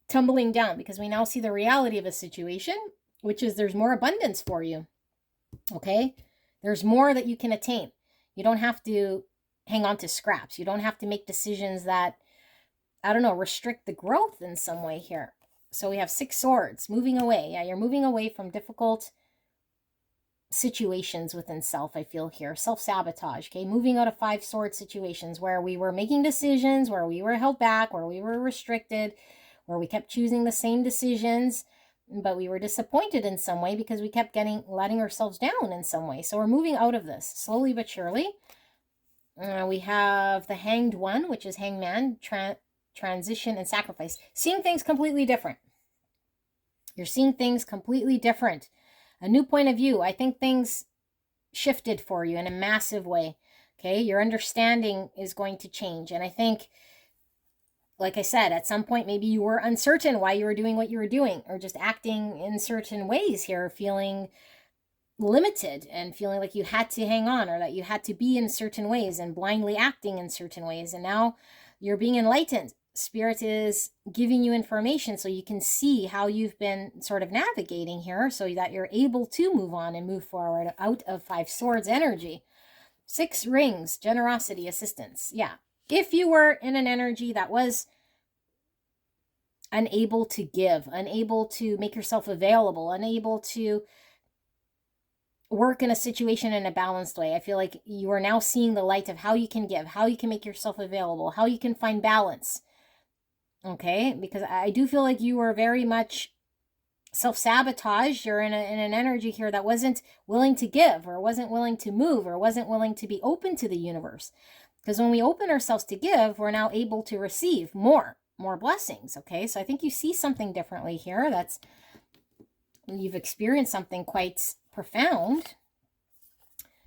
tumbling down because we now see the reality of a situation, which is there's more abundance for you. Okay? There's more that you can attain. You don't have to hang on to scraps. You don't have to make decisions that, I don't know, restrict the growth in some way here. So we have 6 swords, moving away. Yeah, you're moving away from difficult situations within self, I feel here. Self-sabotage, okay? Moving out of 5 sword situations where we were making decisions, where we were held back, where we were restricted, where we kept choosing the same decisions, but we were disappointed in some way because we kept letting ourselves down in some way. So we're moving out of this slowly but surely. We have the Hanged One, which is Hangman, transition and sacrifice. Seeing things completely different. You're seeing things completely different. A new point of view. I think things shifted for you in a massive way. Okay, your understanding is going to change. And I think like I said, at some point, maybe you were uncertain why you were doing what you were doing, or just acting in certain ways here, feeling limited and feeling like you had to hang on, or that you had to be in certain ways and blindly acting in certain ways. And now you're being enlightened. Spirit is giving you information so you can see how you've been sort of navigating here, so that you're able to move on and move forward out of 5 swords energy. 6 rings, generosity, assistance. Yeah. If you were in an energy that was unable to give, unable to make yourself available, unable to work in a situation in a balanced way, I feel like you are now seeing the light of how you can give, how you can make yourself available, how you can find balance. Okay? Because I do feel like you were very much self-sabotage. You're in an energy here that wasn't willing to give, or wasn't willing to move, or wasn't willing to be open to the universe. Because when we open ourselves to give, we're now able to receive more blessings. Okay, so I think you see something differently here. That's, you've experienced something quite profound.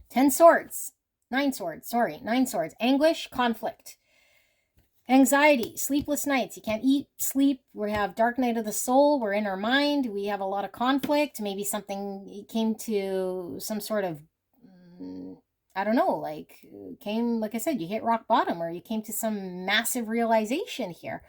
10 swords, 9 swords, 9 swords, anguish, conflict, anxiety, sleepless nights. You can't eat, sleep. We have dark night of the soul. We're in our mind. We have a lot of conflict. Maybe something came to some sort of, I don't know, like I said, you hit rock bottom, or you came to some massive realization here.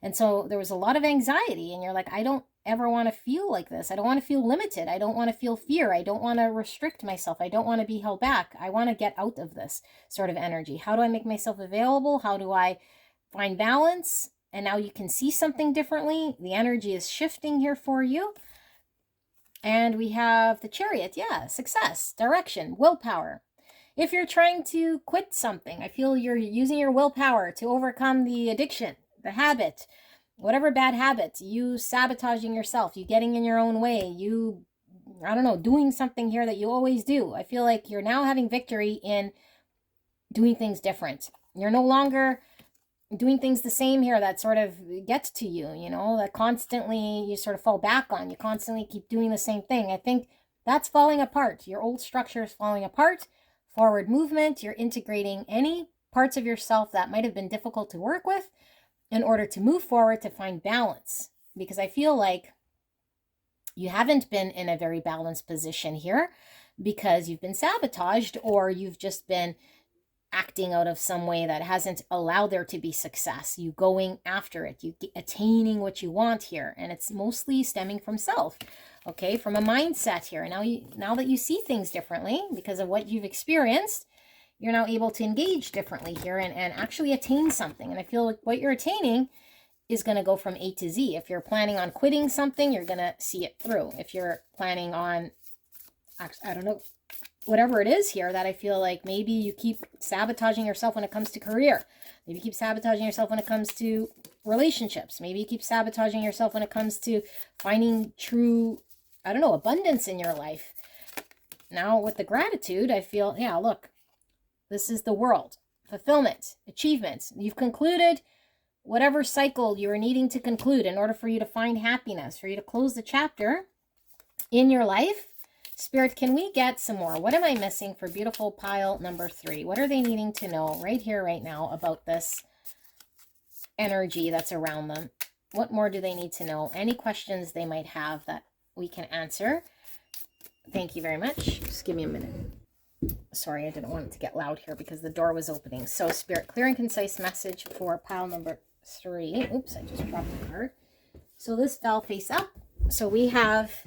And so there was a lot of anxiety, and you're like, I don't ever want to feel like this. I don't want to feel limited. I don't want to feel fear. I don't want to restrict myself. I don't want to be held back. I want to get out of this sort of energy. How do I make myself available? How do I find balance? And now you can see something differently. The energy is shifting here for you. And we have the Chariot. Yeah, success, direction, willpower. If you're trying to quit something, I feel you're using your willpower to overcome the addiction, the habit, whatever bad habit, you sabotaging yourself, you getting in your own way, you, I don't know, doing something here that you always do. I feel like you're now having victory in doing things different. You're no longer doing things the same here that sort of gets to you, you know, that constantly you sort of fall back on. You constantly keep doing the same thing. I think that's falling apart. Your old structure is falling apart. Forward movement, you're integrating any parts of yourself that might have been difficult to work with in order to move forward, to find balance. Because I feel like you haven't been in a very balanced position here, because you've been sabotaged, or you've just been acting out of some way that hasn't allowed there to be success. You going after it, you attaining what you want here, and it's mostly stemming from self. Okay, from a mindset here. Now that you see things differently because of what you've experienced, you're now able to engage differently here and actually attain something. And I feel like what you're attaining is going to go from A to Z. If you're planning on quitting something, you're going to see it through. If you're planning on, I don't know, whatever it is here, that I feel like maybe you keep sabotaging yourself when it comes to career. Maybe you keep sabotaging yourself when it comes to relationships. Maybe you keep sabotaging yourself when it comes to finding true, I don't know, abundance in your life. Now with the gratitude, I feel, yeah, look, this is the world. Fulfillment, achievement. You've concluded whatever cycle you are needing to conclude in order for you to find happiness, for you to close the chapter in your life. Spirit, can we get some more? What am I missing for beautiful pile number 3? What are they needing to know right here, right now about this energy that's around them? What more do they need to know? Any questions they might have that we can answer? Thank you very much. Just give me a minute. Sorry, I didn't want it to get loud here because the door was opening. So, Spirit, clear and concise message for pile number 3. Oops, I just dropped the card. So this fell face up. So we have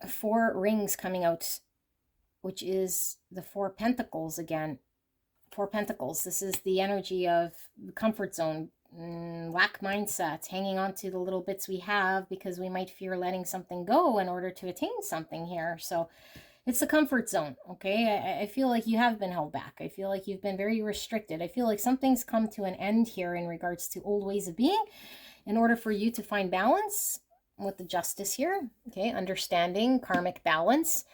4 rings coming out, which is the 4 pentacles again. 4 pentacles. This is the energy of the comfort zone, lack mindset, hanging on to the little bits we have because we might fear letting something go in order to attain something here. So it's the comfort zone, okay? I feel like you have been held back. I feel like you've been very restricted. I feel like something's come to an end here in regards to old ways of being in order for you to find balance with the justice here, okay? Understanding karmic balance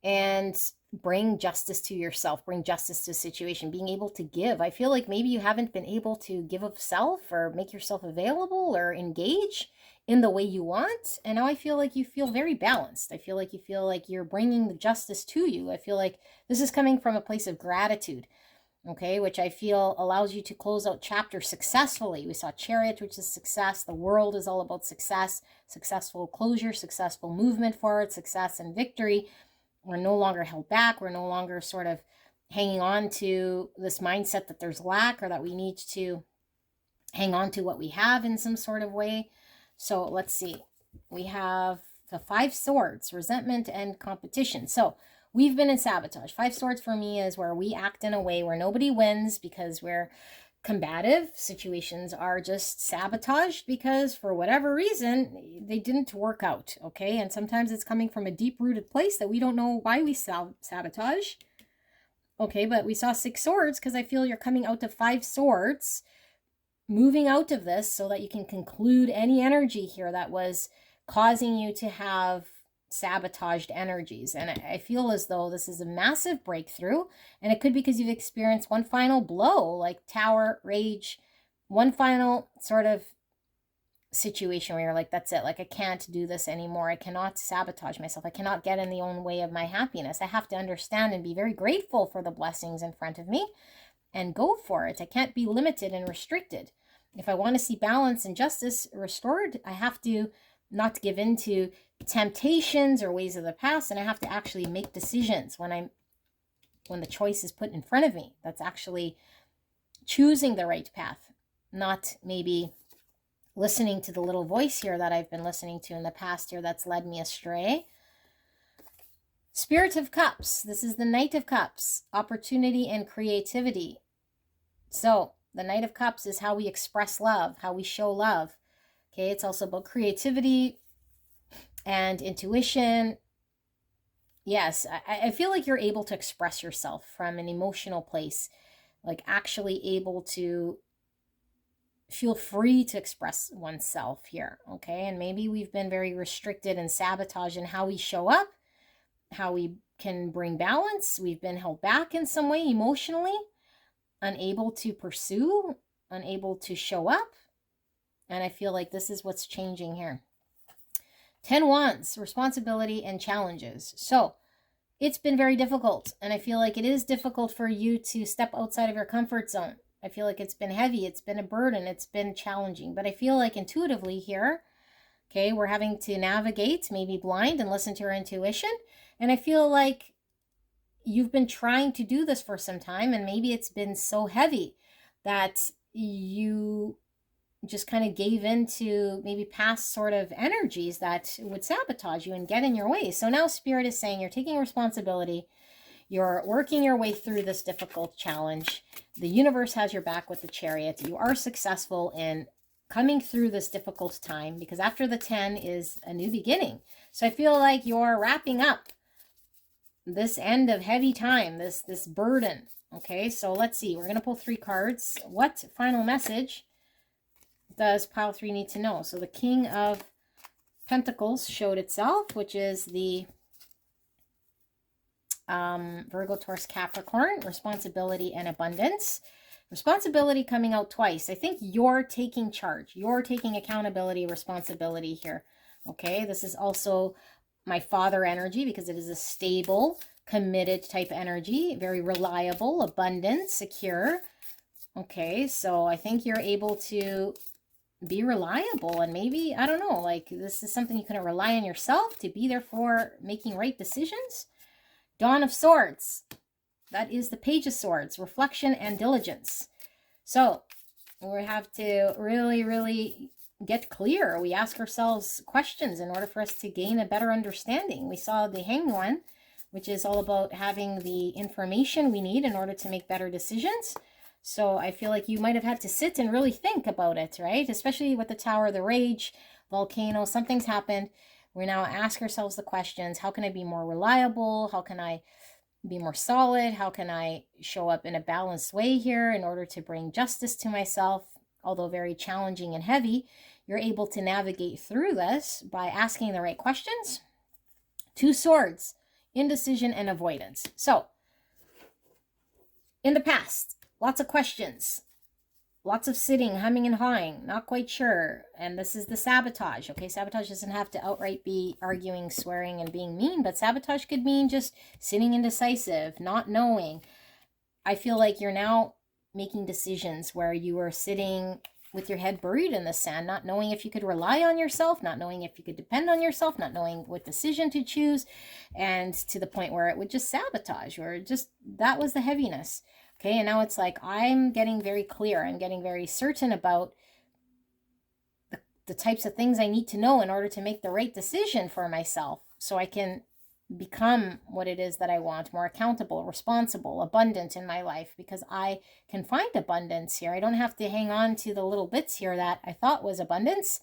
and bring justice to yourself, bring justice to a situation, being able to give. I feel like maybe you haven't been able to give of self or make yourself available or engage in the way you want. And now I feel like you feel very balanced. I feel like you're bringing the justice to you. I feel like this is coming from a place of gratitude. okay, which I feel allows you to close out chapter successfully. We saw Chariot, which is success. The world is all about success, successful closure, successful movement forward, success and victory. We're no longer held back. We're no longer sort of hanging on to this mindset that there's lack or that we need to hang on to what we have in some sort of way. So let's see. We have the 5 swords, resentment and competition. So we've been in sabotage. 5 swords for me is where we act in a way where nobody wins because we're combative. Situations are just sabotaged because for whatever reason, they didn't work out, okay? And sometimes it's coming from a deep-rooted place that we don't know why we sabotage. Okay, but we saw 6 swords because I feel you're coming out to 5 swords, moving out of this so that you can conclude any energy here that was causing you to have sabotaged energies. And I feel as though this is a massive breakthrough, and it could be because you've experienced one final blow, like Tower, Rage, one final sort of situation where you're like, that's it, like I can't do this anymore. I cannot sabotage myself. I cannot get in the own way of my happiness. I have to understand and be very grateful for the blessings in front of me and go for it. I can't be limited and restricted. If I want to see balance and justice restored, I have to not give in to temptations or ways of the past, and I have to actually make decisions when the choice is put in front of me. That's actually choosing the right path, not maybe listening to the little voice here that I've been listening to in the past here that's led me astray. Spirit of Cups. This is the Knight of Cups, opportunity and creativity. So the Knight of Cups is how we express love, how we show love. Okay, it's also about creativity and intuition. Yes, I feel like you're able to express yourself from an emotional place, like actually able to feel free to express oneself here, okay? And maybe we've been very restricted and sabotaged in how we show up, how we can bring balance. We've been held back in some way emotionally, unable to pursue, unable to show up. And I feel like this is what's changing here. 10 Wands, responsibility and challenges. So it's been very difficult. And I feel like it is difficult for you to step outside of your comfort zone. I feel like it's been heavy. It's been a burden. It's been challenging. But I feel like intuitively here, okay, we're having to navigate, maybe blind and listen to your intuition. And I feel like you've been trying to do this for some time, and maybe it's been so heavy that you just kind of gave into maybe past sort of energies that would sabotage you and get in your way. So now Spirit is saying you're taking responsibility. You're working your way through this difficult challenge. The universe has your back with the Chariot. You are successful in coming through this difficult time because after the 10 is a new beginning. So I feel like you're wrapping up this end of heavy time, this burden. Okay, so let's see. We're going to pull 3 cards. What final message does pile 3 need to know? So the King of Pentacles showed itself, which is the Virgo, Taurus, Capricorn, responsibility and abundance. Responsibility coming out twice. I think you're taking charge. You're taking accountability, responsibility here. Okay, this is also my father energy because it is a stable, committed type energy, very reliable, abundant, secure. Okay, so I think you're able to be reliable, and maybe, I don't know, like this is something you can rely on yourself to be there for making right decisions. Dawn of Swords. That is the Page of Swords, reflection and diligence. So we have to really, really get clear. We ask ourselves questions in order for us to gain a better understanding. We saw the Hanged One, which is all about having the information we need in order to make better decisions. So I feel like you might have had to sit and really think about it, right? Especially with the Tower, the Rage, volcano, something's happened. We now ask ourselves the questions, how can I be more reliable? How can I be more solid? How can I show up in a balanced way here in order to bring justice to myself? Although very challenging and heavy, you're able to navigate through this by asking the right questions. 2 Swords, indecision and avoidance. So in the past, lots of questions, lots of sitting, humming and hawing, not quite sure. And this is the sabotage. Okay, sabotage doesn't have to outright be arguing, swearing, and being mean, but sabotage could mean just sitting indecisive, not knowing. I feel like you're now making decisions where you were sitting with your head buried in the sand, not knowing if you could rely on yourself, not knowing if you could depend on yourself, not knowing what decision to choose, and to the point where it would just sabotage, or just, that was the heaviness. Okay, and now it's like, I'm getting very clear, I'm getting very certain about the types of things I need to know in order to make the right decision for myself, so I can become what it is that I want, more accountable, responsible, abundant in my life, because I can find abundance here. I don't have to hang on to the little bits here that I thought was abundance.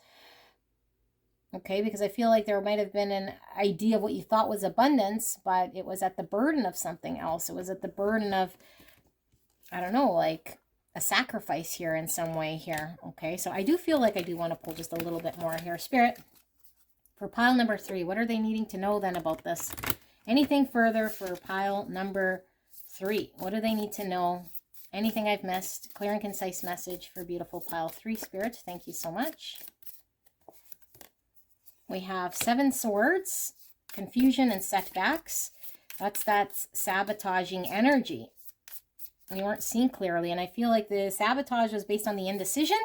Okay, because I feel like there might have been an idea of what you thought was abundance, but it was at the burden of something else. It was at the burden of, I don't know, like a sacrifice here in some way here. Okay, so I do feel like I do want to pull just a little bit more here. Spirit, for pile number 3, what are they needing to know then about this? Anything further for pile number 3? What do they need to know? Anything I've missed? Clear and concise message for beautiful pile 3, Spirit. Thank you so much. We have 7 swords, confusion and setbacks. That's that sabotaging energy. We weren't seeing clearly, and I feel like the sabotage was based on the indecision.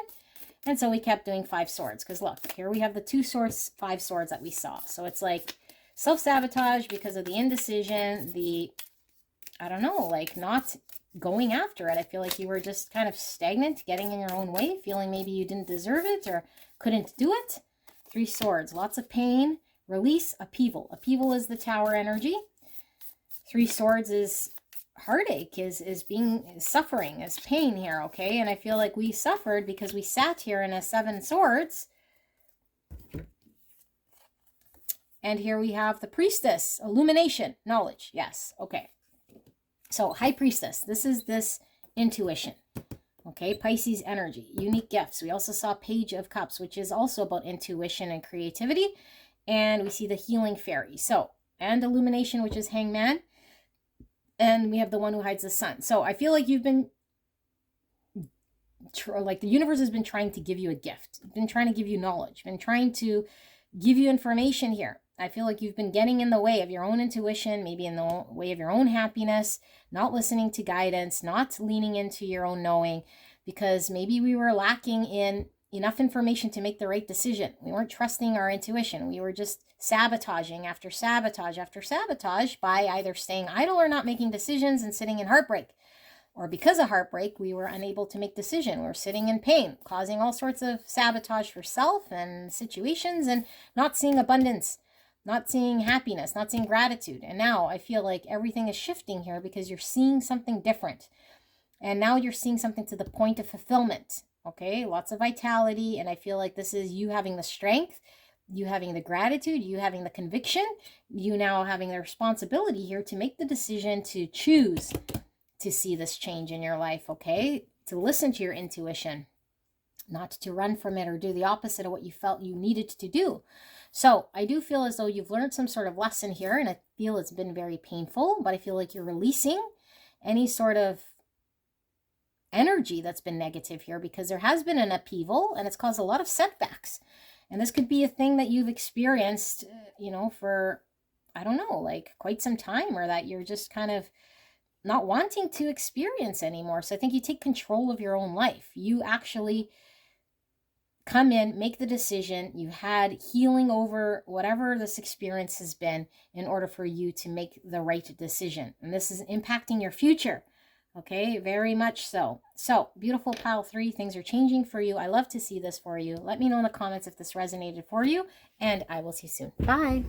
And so we kept doing 5 swords, because look, here we have the 2 swords, 5 swords that we saw. So it's like self-sabotage because of the indecision, the, I don't know, like not going after it. I feel like you were just kind of stagnant, getting in your own way, feeling maybe you didn't deserve it or couldn't do it. 3 swords, lots of pain, release, upheaval. Upheaval is the tower energy. 3 swords is heartache, is suffering, is pain here, okay? And I feel like we suffered because we sat here in a 7 swords. And here we have the priestess, illumination, knowledge. Yes, okay. So high priestess, this is this intuition. Okay, Pisces energy, unique gifts. We also saw Page of Cups, which is also about intuition and creativity. And we see the healing fairy. So, and illumination, which is hangman. And we have the one who hides the sun. So I feel like you've been, like the universe has been trying to give you a gift. Been trying to give you knowledge. Been trying to give you information here. I feel like you've been getting in the way of your own intuition, maybe in the way of your own happiness, not listening to guidance, not leaning into your own knowing, because maybe we were lacking in enough information to make the right decision. We weren't trusting our intuition. We were just sabotaging after sabotage after sabotage by either staying idle or not making decisions and sitting in heartbreak. Or because of heartbreak, we were unable to make decision. We were sitting in pain, causing all sorts of sabotage for self and situations, and not seeing abundance, not seeing happiness, not seeing gratitude. And now I feel like everything is shifting here because you're seeing something different. And now you're seeing something to the point of fulfillment. Okay, lots of vitality. And I feel like this is you having the strength, you having the gratitude, you having the conviction, you now having the responsibility here to make the decision to choose to see this change in your life. Okay, to listen to your intuition, not to run from it or do the opposite of what you felt you needed to do. So I do feel as though you've learned some sort of lesson here, and I feel it's been very painful, but I feel like you're releasing any sort of energy that's been negative here, because there has been an upheaval and it's caused a lot of setbacks. And this could be a thing that you've experienced, you know, for, I don't know, like quite some time, or that you're just kind of not wanting to experience anymore. So I think you take control of your own life. You actually come in, make the decision. You had healing over whatever this experience has been in order for you to make the right decision. And this is impacting your future. Okay, very much so. So, beautiful pile 3, things are changing for you. I love to see this for you. Let me know in the comments if this resonated for you, and I will see you soon. Bye.